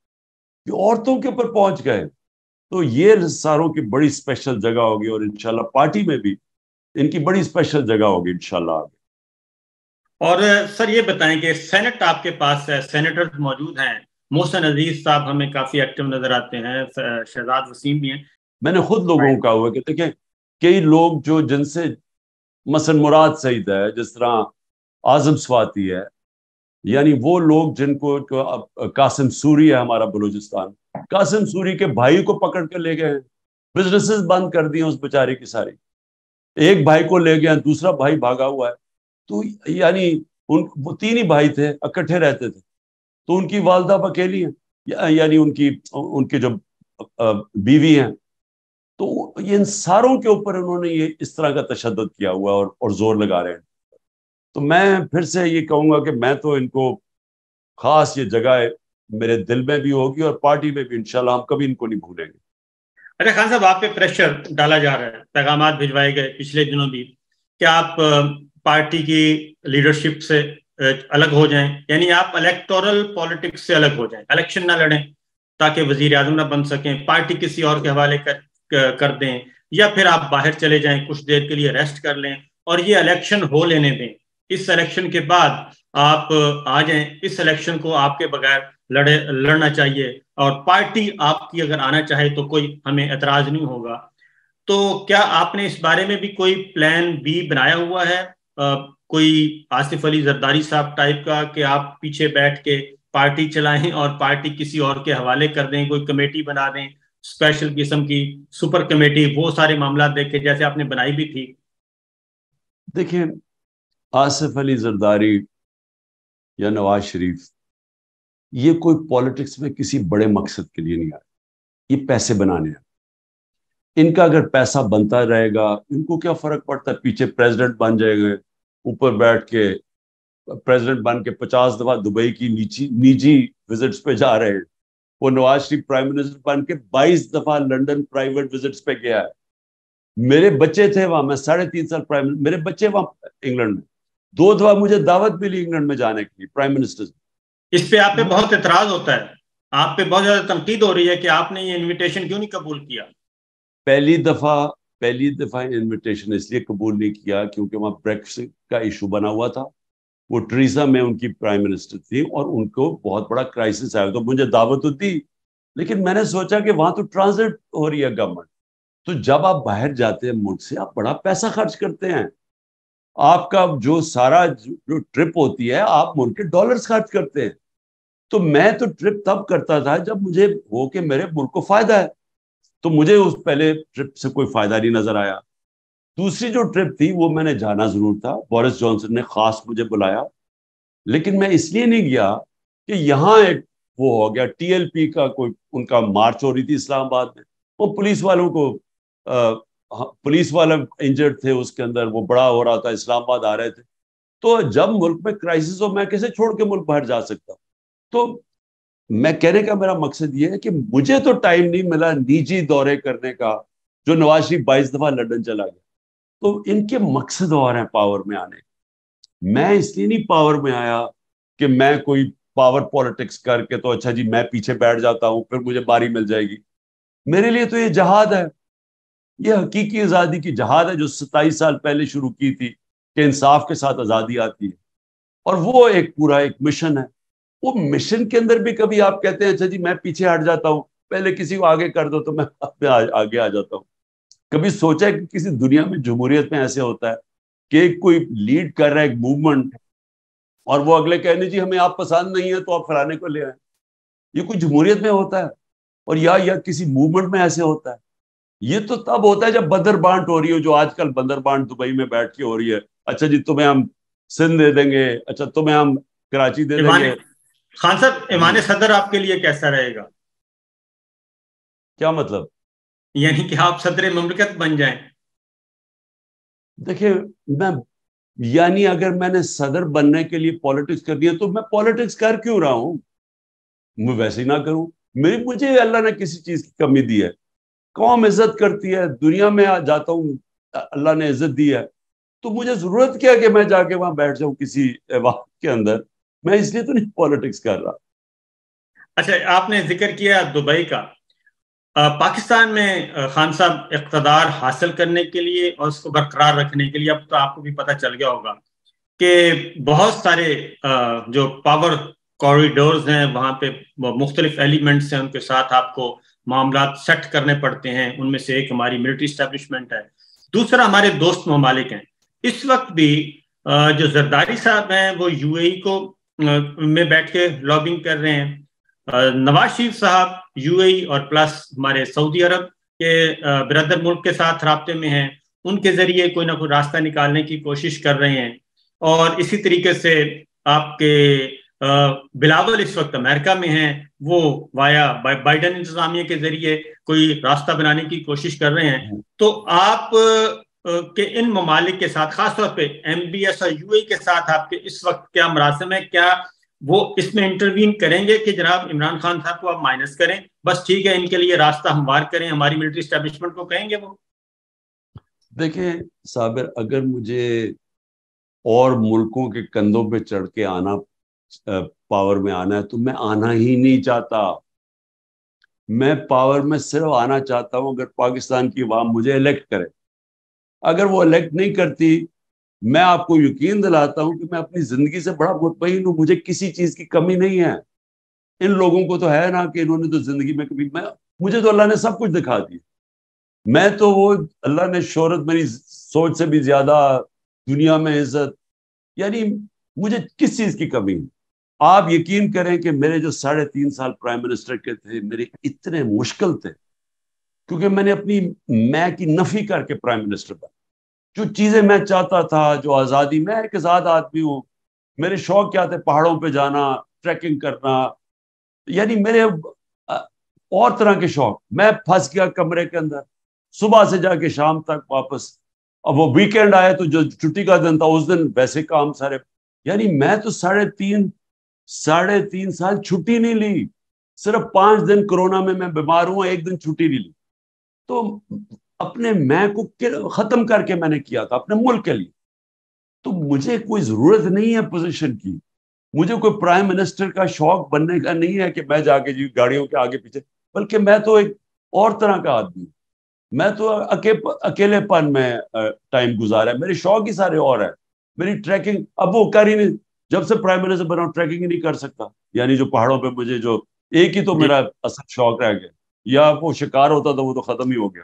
[SPEAKER 2] کہ عورتوں کے اوپر پہنچ گئے. تو یہ ساروں کی بڑی اسپیشل جگہ ہوگی، اور انشاءاللہ پارٹی میں بھی ان کی بڑی اسپیشل جگہ ہوگی انشاءاللہ آگے.
[SPEAKER 1] اور سر یہ بتائیں کہ سینٹ آپ کے پاس ہے، سینیٹرز موجود ہیں، محسن عزیز صاحب ہمیں کافی ایکٹیو نظر آتے ہیں، شہزاد وسیم بھی ہیں.
[SPEAKER 2] میں نے خود لوگوں کو کہا ہوا کہ دیکھیں کئی لوگ جو جن سے مثلا مراد سعید ہے، جس طرح اعظم سواتی ہے، یعنی وہ لوگ جن کو قاسم سوری ہے ہمارا بلوچستان، قاسم سوری کے بھائی کو پکڑ کے لے گئے ہیں، بزنسز بند کر دیے اس بیچارے کی ساری. ایک بھائی کو لے گئے، دوسرا بھائی بھاگا ہوا ہے. تو یعنی وہ تین ہی بھائی تھے، اکٹھے رہتے تھے، تو ان کی والدہ اب اکیلی ہیں، یعنی ان کے جو بیوی ہیں. تو ان ساروں کے اوپر انہوں نے یہ اس طرح کا تشدد کیا ہوا اور زور لگا رہے ہیں. تو میں پھر سے یہ کہوں گا کہ میں تو ان کو خاص یہ جگہ میرے دل میں بھی ہوگی اور پارٹی میں بھی، انشاءاللہ ہم کبھی ان کو نہیں بھولیں گے.
[SPEAKER 1] اچھا خان صاحب، آپ پہ پریشر ڈالا جا رہا ہے، پیغامات بھجوائے گئے پچھلے دنوں بھی کہ آپ پارٹی کی لیڈرشپ سے الگ ہو جائیں، یعنی آپ الیکٹورل پالیٹکس سے الگ ہو جائیں، الیکشن نہ لڑیں تاکہ وزیر اعظم نہ بن سکیں، پارٹی کسی اور کے حوالے کر دیں، یا پھر آپ باہر چلے جائیں، کچھ دیر کے لیے ریسٹ کر لیں اور یہ الیکشن ہو لینے دیں. اس الیکشن کے بعد آپ آ جائیں، اس الیکشن کو آپ کے بغیر لڑنا چاہیے، اور پارٹی آپ کی اگر آنا چاہے تو کوئی ہمیں اعتراض نہیں ہوگا. تو کیا آپ نے اس بارے میں بھی کوئی پلان بی بنایا ہوا ہے، کوئی آصف علی زرداری صاحب ٹائپ کا، کہ آپ پیچھے بیٹھ کے پارٹی چلائیں اور پارٹی کسی اور کے حوالے کر دیں، کوئی کمیٹی بنا دیں، اسپیشل قسم کی سپر کمیٹی، وہ سارے معاملات دیکھیں جیسے آپ نے بنائی بھی تھی؟
[SPEAKER 2] دیکھیں آصف علی زرداری یا نواز شریف، یہ کوئی پالیٹکس میں کسی بڑے مقصد کے لیے نہیں آئے، یہ پیسے بنانے ہیں. ان کا اگر پیسہ بنتا رہے گا، ان کو کیا فرق پڑتا ہے، پیچھے پریزیڈنٹ بن جائے گا، اوپر بیٹھ کے پریزیڈنٹ بن کے 50 دفعہ دبئی کی نجی وزٹس پہ جا رہے ہیں. وہ نواز شریف پرائم منسٹر بن کے 22 دفعہ لنڈن پرائیویٹ وزٹس پہ گیا ہے. میرے بچے تھے وہاں، میں 3.5 سال میرے بچے وہاں انگلینڈ میں، 2 دفعہ مجھے دعوت ملی انگلینڈ میں جانے کے لیے پرائم منسٹر.
[SPEAKER 1] اس پہ آپ پہ بہت اعتراض ہوتا ہے، آپ پہ بہت زیادہ تنقید ہو رہی ہے کہ آپ نے یہ انویٹیشن کیوں نہیں قبول کیا؟
[SPEAKER 2] پہلی دفعہ انویٹیشن اس لیے قبول نہیں کیا کیونکہ وہاں بریکسٹ کا ایشو بنا ہوا تھا. وہ ٹریزا میں ان کی پرائم منسٹر تھی اور ان کو بہت بڑا کرائسس آیا. تو مجھے دعوت تو دی، لیکن میں نے سوچا کہ وہاں تو ٹرانزٹ ہو رہی ہے گورنمنٹ. تو جب آپ باہر جاتے ہیں ملک سے، آپ بڑا پیسہ خرچ کرتے ہیں. آپ کا جو سارا جو ٹرپ ہوتی ہے، آپ ملک کے ڈالرز خرچ کرتے ہیں. تو میں تو ٹرپ تب کرتا تھا جب مجھے ہو کہ میرے ملک کو فائدہ ہے. تو مجھے اس پہلے ٹرپ سے کوئی فائدہ نہیں نظر آیا. دوسری جو ٹرپ تھی وہ میں نے جانا ضرور تھا، بورس جانسن نے خاص مجھے بلایا، لیکن میں اس لیے نہیں گیا کہ یہاں ایک وہ ہو گیا ٹی ایل پی کا کوئی ان کا مارچ ہو رہی تھی اسلام آباد میں. وہ پولیس والوں کو پولیس والے انجرڈ تھے اس کے اندر، وہ بڑا ہو رہا تھا، اسلام آباد آ رہے تھے. تو جب ملک میں کرائسس ہو، میں کیسے چھوڑ کے ملک باہر جا سکتا ہوں؟ تو میں کہنے کا میرا مقصد یہ ہے کہ مجھے تو ٹائم نہیں ملا نجی دورے کرنے کا. جو نواز شریف 22 دفعہ لندن چلا گیا، تو ان کے مقصد اور ہیں پاور میں آنے. میں اس لیے نہیں پاور میں آیا کہ میں کوئی پاور پالیٹکس کر کے تو اچھا جی میں پیچھے بیٹھ جاتا ہوں پھر مجھے باری مل جائے گی. میرے لیے تو یہ جہاد ہے، یہ حقیقی آزادی کی جہاد ہے جو 27 سال پہلے شروع کی تھی کہ انصاف کے ساتھ آزادی آتی ہے. اور وہ ایک پورا ایک مشن ہے. وہ مشن کے اندر بھی کبھی آپ کہتے ہیں اچھا جی میں پیچھے ہٹ جاتا ہوں، پہلے کسی کو آگے کر دو تو میں آگے آ جاتا ہوں. کبھی سوچا ہے کہ کسی دنیا میں جمہوریت میں ایسے ہوتا ہے کہ کوئی لیڈ کر رہا ہے ایک موومنٹ اور وہ اگلے کہنے جی ہمیں آپ پسند نہیں ہے تو آپ فلانے کو لے آئیں؟ یہ کوئی جمہوریت میں ہوتا ہے؟ اور یا کسی موومنٹ میں ایسے ہوتا ہے؟ یہ تو تب ہوتا ہے جب بندر بانٹ ہو رہی ہو، جو آج کل بندر بانٹ دبئی میں بیٹھ کے ہو رہی ہے. اچھا جی تمہیں ہم سندھ دے دیں گے، اچھا تمہیں ہم کراچی دے دیں گے.
[SPEAKER 1] خان صاحب،
[SPEAKER 2] جی
[SPEAKER 1] ایوان صدر آپ کے لیے کیسا رہے گا؟
[SPEAKER 2] کیا مطلب؟
[SPEAKER 1] یعنی کہ آپ صدر مملکت بن جائیں؟
[SPEAKER 2] دیکھیں میں یعنی اگر میں نے صدر بننے کے لیے پالیٹکس کرنی ہے تو میں پالیٹکس کر کیوں رہا ہوں؟ میں ویسے ہی نہ کروں. مجھے اللہ نے کسی چیز کی کمی دی ہے، قوم عزت کرتی ہے، دنیا میں جاتا ہوں اللہ نے عزت دی ہے. تو مجھے ضرورت کیا کہ میں جا کے وہاں بیٹھ جاؤں کسی ایوان کے اندر؟ میں اس لیے تو نہیں پالیٹکس کر رہا.
[SPEAKER 1] اچھا، آپ نے ذکر کیا دبئی کا. پاکستان میں خان صاحب اقتدار حاصل کرنے کے لیے اور اس کو برقرار رکھنے کے لیے اب تو آپ کو بھی پتہ چل گیا ہوگا کہ بہت سارے جو پاور کوریڈورز ہیں وہاں پہ مختلف ایلیمنٹس ہیں، ان کے ساتھ آپ کو معاملات سیٹ کرنے پڑتے ہیں. ان میں سے ایک ہماری ملٹری اسٹیبلشمنٹ ہے، دوسرا ہمارے دوست ممالک ہیں. اس وقت بھی جو زرداری صاحب ہیں وہ یو اے ای کو میں بیٹھ کے لابنگ کر رہے ہیں. نواز شریف صاحب یو اے ای اور پلس ہمارے سعودی عرب کے برادر ملک کے ساتھ رابطے میں ہیں، ان کے ذریعے کوئی نہ کوئی راستہ نکالنے کی کوشش کر رہے ہیں. اور اسی طریقے سے آپ کے بلاول اس وقت امریکہ میں ہیں، وہ وایا بائیڈن انتظامیہ کے ذریعے کوئی راستہ بنانے کی کوشش کر رہے ہیں. تو آپ کہ ان ممالک کے ساتھ خاص طور پہ ایم بی ایس اور یو اے کے ساتھ آپ کے اس وقت کیا مراسم ہے؟ کیا وہ اس میں انٹروین کریں گے کہ جناب عمران خان صاحب کو آپ مائنس کریں، بس ٹھیک ہے ان کے لیے راستہ ہموار کریں، ہماری ملٹری اسٹیبلشمنٹ کو کہیں گے وہ؟
[SPEAKER 2] دیکھیں صابر، اگر مجھے اور ملکوں کے کندھوں پہ چڑھ کے آنا پاور میں آنا ہے تو میں آنا ہی نہیں چاہتا. میں پاور میں صرف آنا چاہتا ہوں اگر پاکستان کی عوام مجھے الیکٹ کرے. اگر وہ الیکٹ نہیں کرتی، میں آپ کو یقین دلاتا ہوں کہ میں اپنی زندگی سے بڑا مطمئن ہوں، مجھے کسی چیز کی کمی نہیں ہے. ان لوگوں کو تو ہے نا کہ انہوں نے تو زندگی میں کبھی مجھے تو اللہ نے سب کچھ دکھا دیا. میں تو وہ اللہ نے شہرت میری سوچ سے بھی زیادہ، دنیا میں عزت، یعنی مجھے کس چیز کی کمی ہے؟ آپ یقین کریں کہ میرے جو 3.5 سال پرائم منسٹر کے تھے میرے اتنے مشکل تھے، کیونکہ میں نے اپنی میں کی نفی کر کے پرائم منسٹر بنا. جو چیزیں میں چاہتا تھا، جو آزادی، میں ایک آزاد آدمی ہوں. میرے شوق کیا تھے؟ پہاڑوں پہ جانا، ٹریکنگ کرنا، یعنی میرے اور طرح کے شوق. میں پھنس گیا کمرے کے اندر، صبح سے جا کے شام تک واپس. اب وہ ویکینڈ آئے تو جو چھٹی کا دن تھا اس دن ویسے کام سارے. یعنی میں تو 3.5 سال چھٹی نہیں لی. صرف 5 دن کورونا میں بیمار ہوں، 1 دن چھٹی نہیں لی. تو اپنے میں کو ختم کر کے میں نے کیا تھا اپنے ملک کے لیے. تو مجھے کوئی ضرورت نہیں ہے پوزیشن کی. مجھے کوئی پرائم منسٹر کا شوق بننے کا نہیں ہے کہ میں جا کے جی گاڑیوں کے آگے پیچھے، بلکہ میں تو ایک اور طرح کا آدمی ہوں. میں تو اکیلے پن میں ٹائم گزارا ہے، میرے شوق ہی سارے اور ہیں. میری ٹریکنگ اب وہ کر ہی نہیں، جب سے پرائم منسٹر بنا ہوں ٹریکنگ ہی نہیں کر سکتا. یعنی جو پہاڑوں پہ مجھے جو ایک ہی تو
[SPEAKER 1] جی.
[SPEAKER 2] میرا اصل شوق رہ گیا، یا وہ شکار ہوتا تھا وہ تو ختم ہی ہو گیا.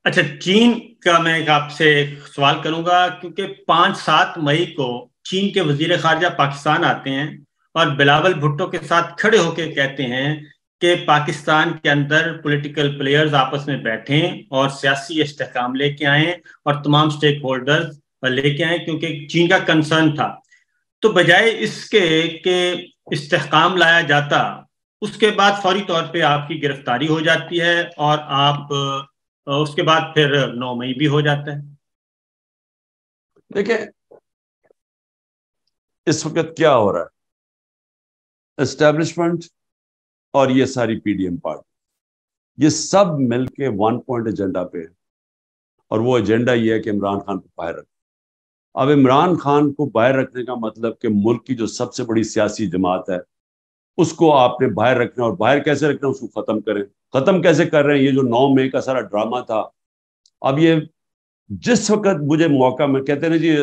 [SPEAKER 1] اچھا، چین کا میں آپ سے ایک سوال کروں گا، کیونکہ 5-7 مئی کو چین کے وزیر خارجہ پاکستان آتے ہیں اور بلاول بھٹو کے ساتھ کھڑے ہو کے کہتے ہیں کہ پاکستان کے اندر پولیٹیکل پلیئرز آپس میں بیٹھیں اور سیاسی استحکام لے کے آئیں اور تمام سٹیک ہولڈرز لے کے آئیں، کیونکہ چین کا کنسرن تھا. تو بجائے اس کے کہ استحکام لایا جاتا، اس کے بعد فوری طور پہ آپ کی گرفتاری ہو جاتی ہے اور آپ اس کے بعد پھر 9 مئی بھی ہو جاتا ہے.
[SPEAKER 2] دیکھیں اس وقت کیا ہو رہا ہے، اسٹیبلشمنٹ اور یہ ساری پی ڈی ایم پارٹی یہ سب مل کے 1 پوائنٹ ایجنڈا پہ ہے، اور وہ ایجنڈا یہ ہے کہ عمران خان کو باہر رکھنا. اب عمران خان کو باہر رکھنے کا مطلب کہ ملک کی جو سب سے بڑی سیاسی جماعت ہے اس کو آپ نے باہر رکھنا، اور باہر کیسے رکھنا، اس کو ختم کریں. ختم کیسے کر رہے ہیں؟ یہ جو 9 مئی کا سارا ڈرامہ تھا، اب یہ جس وقت مجھے موقع میں کہتے ہیں جی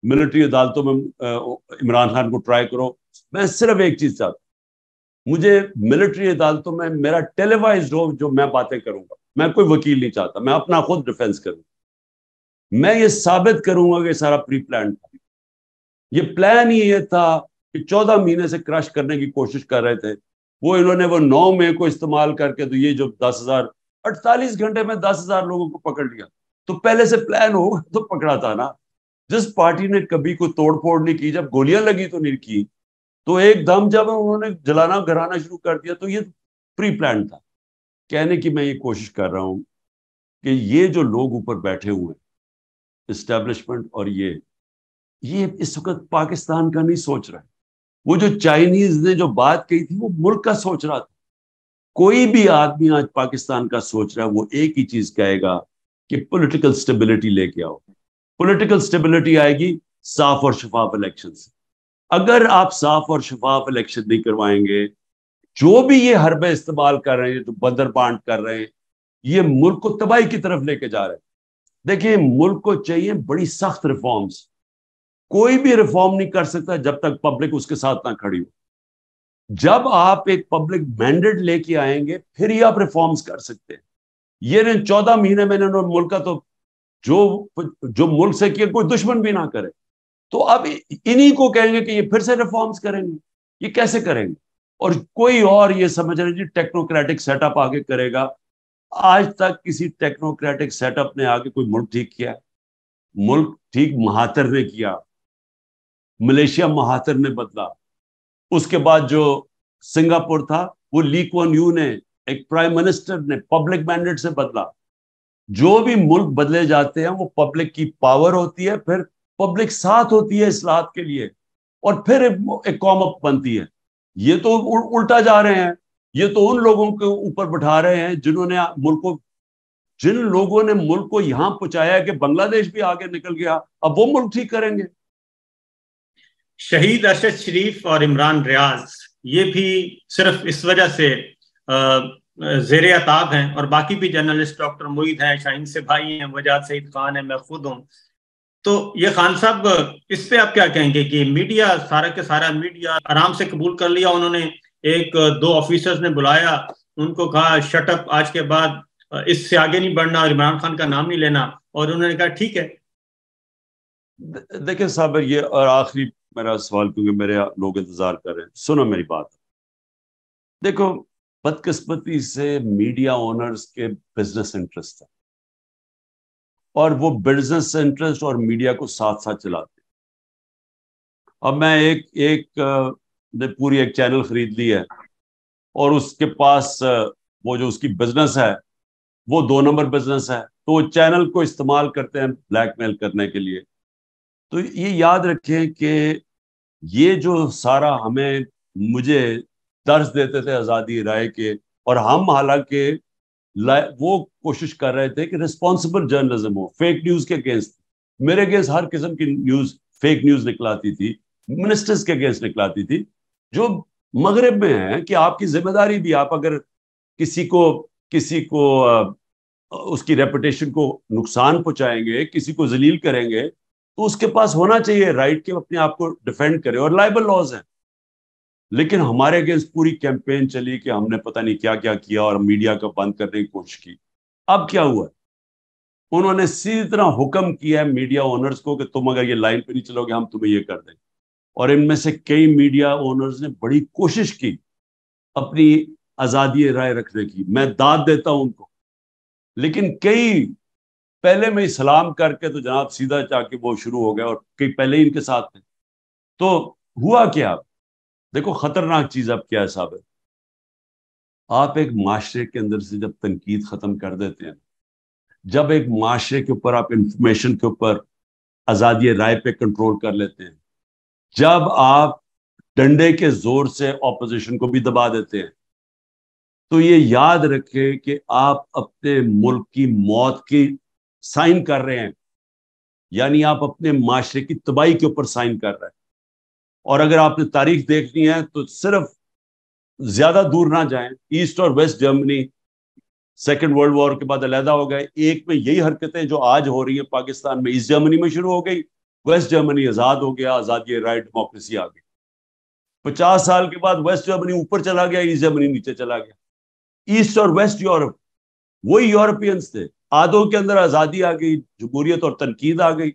[SPEAKER 2] ملٹری عدالتوں میں عمران خان کو ٹرائی کرو، میں صرف ایک چیز چاہتا ہوں، مجھے ملٹری عدالتوں میں میرا ٹیلی وائزڈ ہو جو میں باتیں کروں گا. میں کوئی وکیل نہیں چاہتا، میں اپنا خود ڈیفینس کروں. میں یہ ثابت کروں گا کہ سارا پری پلان تھا. یہ پلان ہی یہ تھا کہ 14 مہینے سے کرش کرنے کی کوشش کر رہے تھے وہ، انہوں نے وہ 9 مئی کو استعمال کر کے تو یہ جو 48 گھنٹے میں 10,000 لوگوں کو پکڑ لیا. تو پہلے سے پلان ہوگا تو پکڑا تھا نا. جس پارٹی نے کبھی کوئی توڑ پھوڑ نہیں کی، جب گولیاں لگی تو نہیں کی، تو ایک دم جب انہوں نے جلانا گھرانا شروع کر دیا تو یہ پری پلان تھا. کہنے کی میں یہ کوشش کر رہا ہوں کہ یہ جو لوگ اوپر بیٹھے ہوئے ہیں اسٹیبلشمنٹ، اور یہ اس وقت پاکستان کا نہیں سوچ رہا ہے. وہ جو چائنیز نے جو بات کہی تھی وہ ملک کا سوچ رہا تھا. کوئی بھی آدمی آج پاکستان کا سوچ رہا ہے وہ ایک ہی چیز کہے گا کہ پولیٹیکل سٹیبلٹی لے کے آؤ. پولیٹیکل سٹیبلٹی آئے گی صاف اور شفاف الیکشن سے. اگر آپ صاف اور شفاف الیکشن نہیں کروائیں گے، جو بھی یہ حربے استعمال کر رہے ہیں، جو بندر بانٹ کر رہے ہیں، یہ ملک کو تباہی کی طرف لے کے جا رہے ہیں. دیکھیں ملک کو چاہیے بڑی سخت ریفارمز. کوئی بھی ریفارم نہیں کر سکتا جب تک پبلک اس کے ساتھ نہ کھڑی ہو. جب آپ ایک پبلک مینڈیٹ لے کے آئیں گے پھر ہی آپ ریفارمز کر سکتے ہیں. یہ 14 مہینے میں انہوں نے ملک کا تو جو ملک سے کیا کوئی دشمن بھی نہ کرے، تو اب انہی کو کہیں گے کہ یہ پھر سے ریفارمز کریں گے. یہ کیسے کریں گے؟ اور کوئی اور یہ سمجھ رہے جی ٹیکنوکریٹک سیٹ اپ آگے کرے گا. آج تک کسی ٹیکنوکریٹک سیٹ اپ نے آگے کوئی ملک ٹھیک کیا؟ ملک ٹھیک مہاتر نے کیا، ملیشیا مہاتر نے بدلا. اس کے بعد جو سنگاپور تھا وہ لی کوان یو نے، ایک پرائم منسٹر نے پبلک مینڈیٹ سے بدلا. جو بھی ملک بدلے جاتے ہیں وہ پبلک کی پاور ہوتی ہے، پھر پبلک ساتھ ہوتی ہے اصلاحات کے لیے، اور پھر ایک قوم بنتی ہے. یہ تو الٹا جا رہے ہیں. یہ تو ان لوگوں کے اوپر بٹھا رہے ہیں جن لوگوں نے ملک کو یہاں پہنچایا کہ بنگلہ دیش بھی آگے نکل گیا، اب وہ ملک ٹھیک کریں گے.
[SPEAKER 1] شہید ارشد شریف اور عمران ریاض یہ بھی صرف اس وجہ سے زیر عتاب ہیں، اور باقی بھی جرنلسٹ ڈاکٹر معید ہیں، شاہین سے بھائی ہیں، وجاد سعید خان ہیں، میں خود ہوں. تو یہ خان صاحب اس پہ آپ کیا کہیں گے کہ میڈیا سارا کے سارا میڈیا آرام سے قبول کر لیا؟ انہوں نے 1-2 آفیسرز نے بلایا، ان کو کہا شٹ اپ، آج کے بعد اس سے آگے نہیں بڑھنا اور عمران خان کا نام نہیں لینا، اور انہوں نے کہا ٹھیک ہے.
[SPEAKER 2] دیکھیں صاحب، یہ اور آخری میرا سوال، کیونکہ میرے لوگ انتظار کر رہے ہیں، سنو میری بات. دیکھو بدقسمتی سے میڈیا اونرز کے بزنس انٹرسٹ ہے، اور وہ بزنس انٹرسٹ اور میڈیا کو ساتھ ساتھ چلاتے ہیں. اب میں ایک نے پوری ایک چینل خرید لی ہے، اور اس کے پاس وہ جو اس کی بزنس ہے وہ 2 نمبر بزنس ہے، تو وہ چینل کو استعمال کرتے ہیں بلیک میل کرنے کے لیے. تو یہ یاد رکھیں کہ یہ جو سارا مجھے درس دیتے تھے آزادی رائے کے، اور ہم حالانکہ وہ کوشش کر رہے تھے کہ ریسپانسبل جرنلزم ہو، فیک نیوز کے اگینسٹ. میرے اگینسٹ ہر قسم کی نیوز، فیک نیوز نکلاتی تھی. منسٹرز کے اگینسٹ نکلاتی تھی جو مغرب میں ہیں کہ آپ کی ذمہ داری بھی, آپ اگر کسی کو اس کی ریپوٹیشن کو نقصان پہنچائیں گے, کسی کو ذلیل کریں گے, تو اس کے پاس ہونا چاہیے رائٹ کہ اپنے آپ کو ڈیفینڈ کرے, اور لائبل لاز ہیں. لیکن ہمارے اگینسٹ پوری کیمپین چلی کہ ہم نے پتہ نہیں کیا کیا کیا اور میڈیا کا بند کرنے کی کوشش کی. اب کیا ہوا, انہوں نے سیدھی طرح حکم کیا ہے میڈیا اونرز کو کہ تم اگر یہ لائن پہ نہیں چلو گے ہم تمہیں یہ کر دیں. اور ان میں سے کئی میڈیا اونرز نے بڑی کوشش کی اپنی آزادی رائے رکھنے کی, میں داد دیتا ہوں ان کو, لیکن کئی پہلے میں سلام کر کے تو جناب سیدھا جا کے وہ شروع ہو گیا, اور کئی پہلے ہی ان کے ساتھ تھے. تو ہوا کیا, دیکھو خطرناک چیز اب کیا ہے صاحب, آپ ایک معاشرے کے اندر سے جب تنقید ختم کر دیتے ہیں, جب ایک معاشرے کے اوپر آپ انفارمیشن کے اوپر آزادی رائے پہ کنٹرول کر لیتے ہیں, جب آپ ڈنڈے کے زور سے اپوزیشن کو بھی دبا دیتے ہیں, تو یہ یاد رکھیں کہ آپ اپنے ملک کی موت کی سائن کر رہے ہیں, یعنی آپ اپنے معاشرے کی تباہی کے اوپر سائن کر رہے ہیں. اور اگر آپ نے تاریخ دیکھنی ہے تو صرف زیادہ دور نہ جائیں, ایسٹ اور west Germany second world war کے بعد علیحدہ ہو گئے, ایک میں یہی حرکتیں جو آج ہو رہی ہیں پاکستان میں ایسٹ جرمنی میں شروع ہو گئی, ویسٹ جرمنی آزاد ہو گیا, آزادی رائٹ ڈیموکریسی آ گئی. 50 سال کے بعد ویسٹ جرمنی اوپر چلا گیا, ایسٹ جرمنی نیچے چلا گیا. ایسٹ اور ویسٹ یورپ وہی یورپینز تھے, آدھوں کے اندر آزادی آ گئی, جمہوریت اور تنقید آ گئی,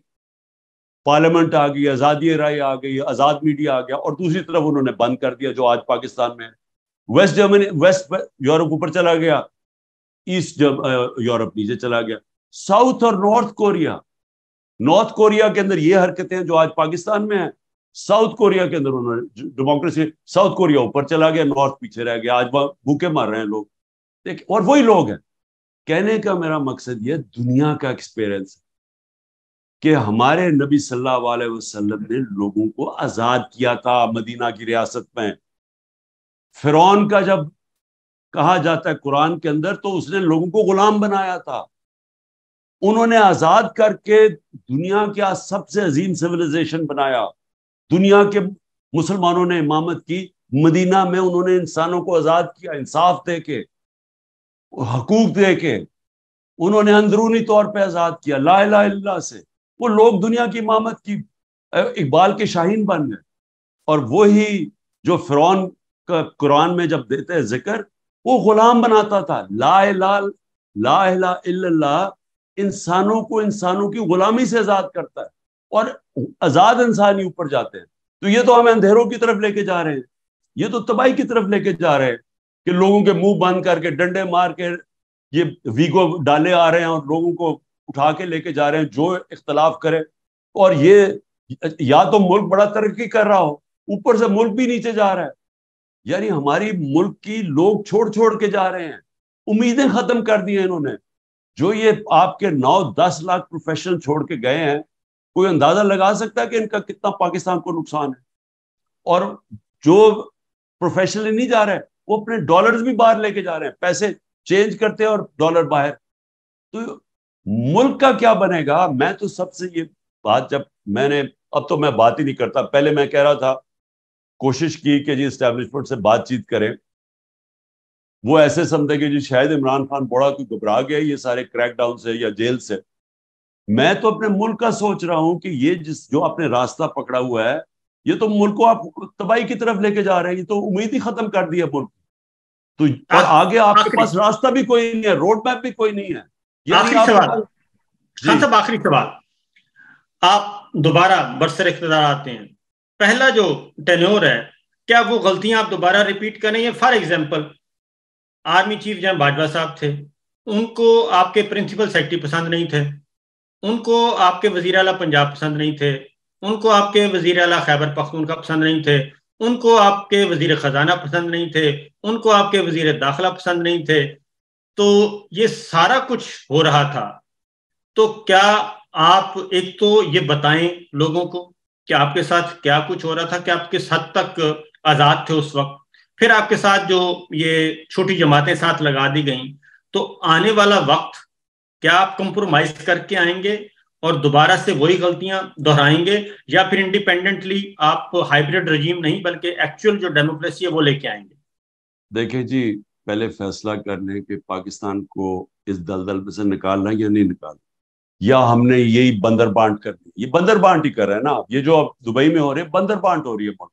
[SPEAKER 2] پارلیمنٹ آ گئی, آزادی رائے آ گئی, آزاد میڈیا آ گیا, اور دوسری طرف انہوں نے بند کر دیا جو آج پاکستان میں ہے. ویسٹ جرمنی ویسٹ یورپ اوپر چلا گیا, ایسٹ یورپ نیچے چلا گیا. ساؤتھ اور نارتھ کوریا کے اندر یہ حرکتیں جو آج پاکستان میں ہیں, ساؤتھ کوریا کے اندر انہوں نے ڈیموکریسی, ساؤتھ کوریا اوپر چلا گیا, نارتھ پیچھے رہ گیا, آج بھوکے مر رہے ہیں لوگ. اور وہی لوگ ہیں. کہنے کا میرا مقصد یہ دنیا کا ایکسپیرئنس ہے کہ ہمارے نبی صلی اللہ علیہ وسلم نے لوگوں کو آزاد کیا تھا مدینہ کی ریاست میں. فرعون کا جب کہا جاتا ہے قرآن کے اندر تو اس نے لوگوں کو غلام بنایا تھا. انہوں نے آزاد کر کے دنیا کا سب سے عظیم سیویلائزیشن بنایا. دنیا کے مسلمانوں نے امامت کی, مدینہ میں انہوں نے انسانوں کو آزاد کیا, انصاف دے کے, حقوق دے کے, انہوں نے اندرونی طور پہ آزاد کیا لا الہ الا اللہ سے. وہ لوگ دنیا کی امامت کی, اقبال کے شاہین بن گئے. اور وہی جو فرعون کا قرآن میں جب دیتے ہیں ذکر, وہ غلام بناتا تھا. لا الہ الا اللہ انسانوں کو انسانوں کی غلامی سے آزاد کرتا ہے, اور آزاد انسان ہی اوپر جاتے ہیں. تو یہ تو ہمیں اندھیروں کی طرف لے کے جا رہے ہیں, یہ تو تباہی کی طرف لے کے جا رہے ہیں کہ لوگوں کے منہ بند کر کے ڈنڈے مار کے یہ ویگو ڈالے آ رہے ہیں اور لوگوں کو اٹھا کے لے کے جا رہے ہیں جو اختلاف کرے. اور یہ یا تو ملک بڑا ترقی کر رہا ہو, اوپر سے ملک بھی نیچے جا رہا ہے. یعنی ہماری ملک کی لوگ چھوڑ کے جا رہے ہیں, امیدیں ختم کر دی ہیں انہوں نے. جو یہ آپ کے 9-10 لاکھ پروفیشنل چھوڑ کے گئے ہیں, کوئی اندازہ لگا سکتا ہے کہ ان کا کتنا پاکستان کو نقصان ہے. اور جو پروفیشنل نہیں جا رہے وہ اپنے ڈالرز بھی باہر لے کے جا رہے ہیں, پیسے چینج کرتے ہیں اور ڈالر باہر. تو ملک کا کیا بنے گا؟ میں تو سب سے یہ بات, جب میں نے, اب تو میں بات ہی نہیں کرتا, پہلے میں کہہ رہا تھا, کوشش کی کہ جی اسٹیبلشمنٹ سے بات چیت کریں. وہ ایسے سمجھے کہ جی شاید عمران خان بڑا کوئی گھبرا گیا یہ سارے کریک ڈاؤن سے یا جیل سے. میں تو اپنے ملک کا سوچ رہا ہوں کہ یہ جو آپ نے راستہ پکڑا ہوا ہے, یہ تو ملک کو آپ تباہی کی طرف لے کے جا رہے ہیں. یہ تو امید ہی ختم کر دی ہے ملک. تو اور آگے آپ کے پاس راستہ بھی کوئی نہیں ہے, روڈ میپ بھی کوئی نہیں ہے.
[SPEAKER 1] آخری سوال خان صاحب, آخری سوال. آپ دوبارہ برسر اقتدار آتے ہیں, پہلا جو ٹینور ہے, کیا وہ غلطیاں آپ دوبارہ ریپیٹ کریں گے؟ فار ایگزامپل, آرمی چیف جہاں باجوہ صاحب تھے, ان کو آپ کے پرنسپل سیکرٹری پسند نہیں تھے, ان کو آپ کے وزیر اعلیٰ پنجاب پسند نہیں تھے, ان کو آپ کے وزیر اعلیٰ خیبر پختونخوا پسند نہیں تھے, ان کو آپ کے وزیر خزانہ پسند نہیں تھے, ان کو آپ کے وزیر داخلہ پسند نہیں تھے. تو یہ سارا کچھ ہو رہا تھا, تو کیا آپ ایک تو یہ بتائیں لوگوں کو کہ آپ کے ساتھ کیا کچھ ہو رہا تھا, کہ آپ کس حد تک آزاد تھے اس وقت, پھر آپ کے ساتھ جو یہ چھوٹی جماعتیں ساتھ لگا دی گئیں, تو آنے والا وقت کیا آپ کمپرومائز کر کے آئیں گے, اور دوبارہ سے وہی غلطیاں دہرائیں گے، یا پھر انڈیپینڈنٹلی آپ ہائیبریڈ رجیم نہیں بلکہ ایکچوئل جو ڈیموکریسی ہے وہ لے کے آئیں گے؟
[SPEAKER 2] دیکھیں جی، پہلے فیصلہ کر لیں کہ پاکستان کو اس دلدل میں سے نکالنا یا نہیں نکالنا، یا ہم نے یہی بندر بانٹ کر دی. یہ بندر بانٹ ہی کر رہے ہیں نا. یہ جو اب دبئی میں ہو رہے ہیں بندر بانٹ ہو رہی ہے ملک،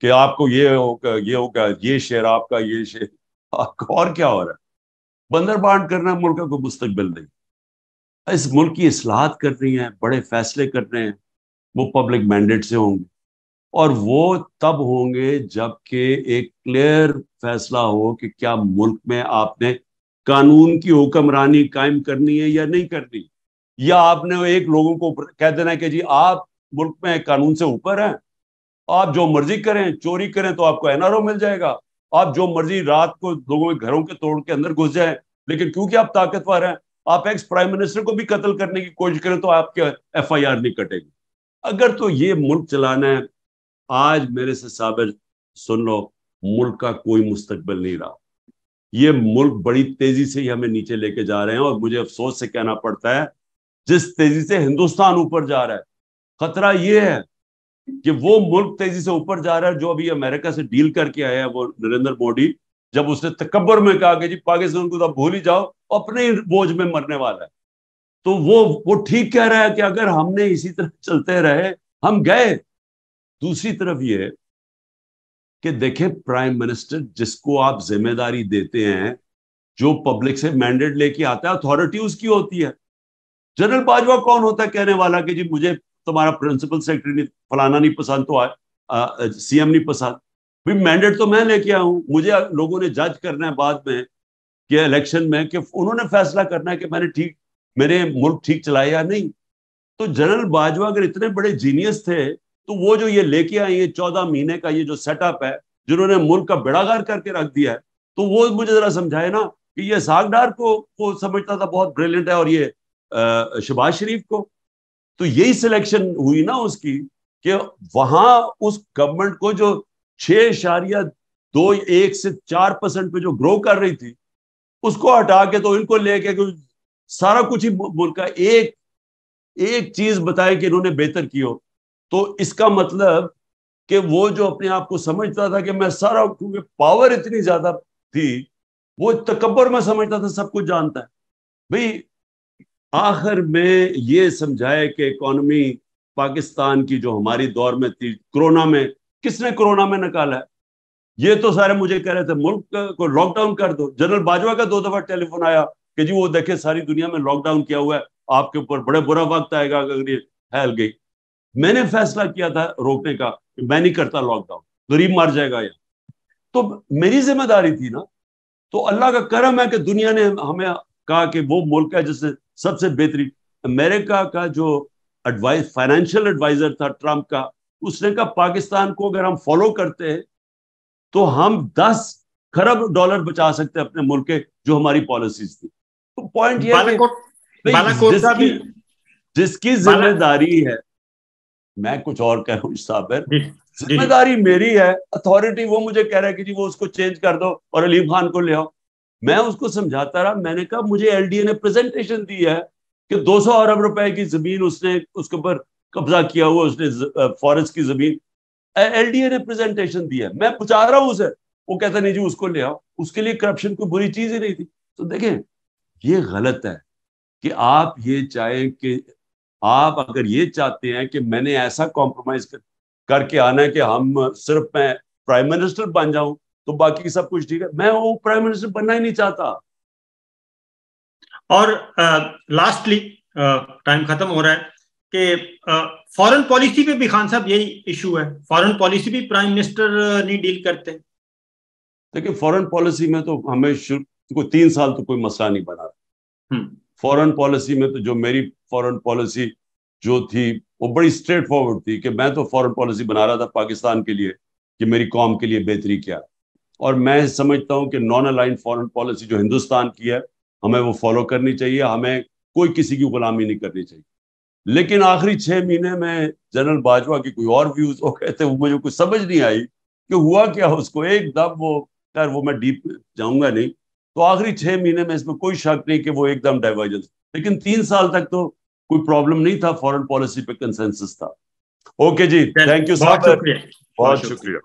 [SPEAKER 2] کہ آپ کو یہ ہوگا، یہ ہوگا، یہ شیئر آپ کا، یہ شیئر آپ کا. اور کیا ہو رہا ہے؟ بندر بانٹ کرنا. ملک کا کوئی مستقبل نہیں. اس ملک کی اصلاحات کر رہی ہیں، بڑے فیصلے کر رہے ہیں، وہ پبلک مینڈیٹ سے ہوں گے، اور وہ تب ہوں گے جب کہ ایک کلیئر فیصلہ ہو کہ کیا ملک میں آپ نے قانون کی حکمرانی قائم کرنی ہے یا نہیں کرنی، یا آپ نے ایک لوگوں کو کہہ دینا کہ جی آپ ملک میں قانون سے اوپر ہیں، آپ جو مرضی کریں، چوری کریں تو آپ کو این آر او مل جائے گا، آپ جو مرضی رات کو لوگوں کے گھروں کے توڑ کے اندر گھس جائیں، لیکن کیونکہ آپ طاقتور ہیں آپ ایکس پرائم منسٹر کو بھی قتل کرنے کی کوشش کریں تو آپ کے ایف آئی آر نہیں کٹے گی. اگر تو یہ ملک چلانا ہے، آج میرے سے صابر سن لو، ملک کا کوئی مستقبل نہیں رہا. یہ ملک بڑی تیزی سے ہی ہمیں نیچے لے کے جا رہے ہیں، اور مجھے افسوس سے کہنا پڑتا ہے جس تیزی سے ہندوستان اوپر جا رہا ہے، خطرہ یہ ہے کہ وہ ملک تیزی سے اوپر جا رہا ہے جو ابھی امریکہ سے ڈیل کر کے آیا ہے وہ نریندر مودی، جب اس نے تکبر میں کہا کہ جی پاکستان کو تو بھول ہی جاؤ، اپنے ہی بوجھ میں مرنے والا ہے. تو وہ ٹھیک کہہ رہا ہے کہ اگر ہم نے اسی طرح چلتے رہے ہم گئے. دوسری طرف یہ کہ دیکھیں پرائم منسٹر جس کو آپ ذمہ داری دیتے ہیں، جو پبلک سے مینڈیٹ لے کے آتا ہے، اتھارٹی اس کی ہوتی ہے. جنرل باجوہ کون ہوتا ہے کہنے والا کہ جی مجھے تمہارا پرنسپل سیکرٹری نہیں فلانا نہیں پسند تو سی ایم نہیں پسند. بھائی مینڈیٹ تو میں لے کے آیا ہوں، مجھے لوگوں نے جج کرنا ہے بعد میں کہ الیکشن میں، کہ انہوں نے فیصلہ کرنا ہے کہ میں نے میرے ملک ٹھیک چلایا یا نہیں. تو جنرل باجوہ اگر اتنے بڑے جینیس تھے تو وہ جو یہ لے کے آئے ہیں 14 مہینے کا یہ جو سیٹ اپ ہے، جنہوں نے ملک کا بیڑا غرق کر کے رکھ دیا ہے، تو وہ مجھے ذرا سمجھائے نا کہ یہ اسحاق ڈار کو سمجھتا تھا بہت بریلینٹ ہے، اور یہ شہباز شریف کو. تو یہی سلیکشن ہوئی نا اس کی، کہ وہاں اس گورنمنٹ کو جو 6.21 سے 4% پہ جو گرو کر رہی تھی، اس کو ہٹا کے تو ان کو لے کے سارا کچھ ہی ملک کا ایک چیز بتائے کہ انہوں نے بہتر کی ہو. تو اس کا مطلب کہ وہ جو اپنے آپ کو سمجھتا تھا کہ میں سارا، کیونکہ پاور اتنی زیادہ تھی، وہ تکبر میں سمجھتا تھا سب کچھ جانتا ہے. بھئی آخر میں یہ سمجھائے کہ اکانومی پاکستان کی جو ہماری دور میں تھی، کرونا میں کس نے کرونا میں نکالا ہے؟ یہ تو سارے مجھے کہہ رہے تھے ملک کو لاک ڈاؤن کر دو. جنرل باجوہ کا 2 دفعہ ٹیلی فون آیا کہ جی وہ دیکھیں ساری دنیا میں لاک ڈاؤن کیا ہوا ہے، آپ کے اوپر بڑے برا وقت آئے گا اگر یہ پھیل گئی. میں نے فیصلہ کیا تھا روکنے کا کہ میں نہیں کرتا لاک ڈاؤن، غریب مر جائے گا. تو میری ذمہ داری تھی نا. تو اللہ کا کرم ہے کہ دنیا نے ہمیں کہا کہ وہ ملک ہے جس نے سب سے بہترین. امریکہ کا جو فائنینشیل ایڈوائزر تھا ٹرمپ کا، اس نے کہا پاکستان کو اگر ہم فالو کرتے ہیں تو ہم 10 خرب ڈالر بچا سکتے ہیں اپنے ملک کے، جو ہماری پالیسیز تھی. تو پوائنٹ یہ ہے کہ جس کی ذمہ داری ہے، میں کچھ اور کہہ رہا ہوں صابر، ذمہ داری میری ہے، اتھارٹی وہ مجھے کہہ رہا ہے کہ جی وہ اس کو چینج کر دو اور علیم خان کو لے آؤ. میں اس کو سمجھاتا رہا. میں نے کہا مجھے ایل ڈی اے نے پریزنٹیشن دی ہے کہ 200 ارب روپے کی زمین اس نے اس کے اوپر قبضہ کیا ہوا، اس نے فارسٹ کی زمین. ایل ڈی اے نے پریزنٹیشن دی ہے، میں پوچھا رہا ہوں اسے، وہ کہتا نہیں جی اس کو لے آؤ. اس کے لیے کرپشن کوئی بری چیز ہی نہیں تھی. تو دیکھیں یہ غلط ہے کہ آپ یہ چاہیں کہ آپ اگر یہ چاہتے ہیں کہ میں نے ایسا کمپرومائز کر کے آنا ہے کہ ہم صرف میں پرائم منسٹر بن جاؤں تو باقی سب کچھ ٹھیک ہے، میں وہ پرائم منسٹر بننا ہی نہیں چاہتا.
[SPEAKER 1] اور لاسٹلی ٹائم ختم ہو رہا ہے کہ فارن پالیسی پہ بھی خان صاحب یہی ایشو ہے، فارن پالیسی بھی پرائم منسٹر نہیں ڈیل کرتے.
[SPEAKER 2] دیکھیں فارن پالیسی میں تو ہمیں 3 سال تو کوئی مسئلہ نہیں بنا. فارن پالیسی میں تو جو میری فارن پالیسی جو تھی وہ بڑی اسٹریٹ فارورڈ تھی، کہ میں تو فارن پالیسی بنا رہا تھا پاکستان کے لیے کہ میری قوم کے لیے بہتری کیا. اور میں سمجھتا ہوں کہ نان الائنڈ فارن پالیسی جو ہندوستان کی ہے ہمیں وہ فالو کرنی چاہیے، ہمیں کوئی کسی کی غلامی نہیں کرنی چاہیے. لیکن آخری 6 مہینے میں جنرل باجوہ کی کوئی اور ویوز ہو گئے تھے، وہ مجھے کچھ سمجھ نہیں آئی کہ ہوا کیا اس کو ایک دم. وہ میں ڈیپ جاؤں گا نہیں. تو آخری 6 مہینے میں اس میں کوئی شک نہیں کہ وہ ایک دم ڈائیورجنس. لیکن 3 سال تک تو کوئی پرابلم نہیں تھا, فورن پالیسی پہ کنسنسس تھا. اوکے جی, تھینک یو
[SPEAKER 1] بہت
[SPEAKER 2] صاحب,
[SPEAKER 1] شکریہ.
[SPEAKER 2] بہت شکریہ.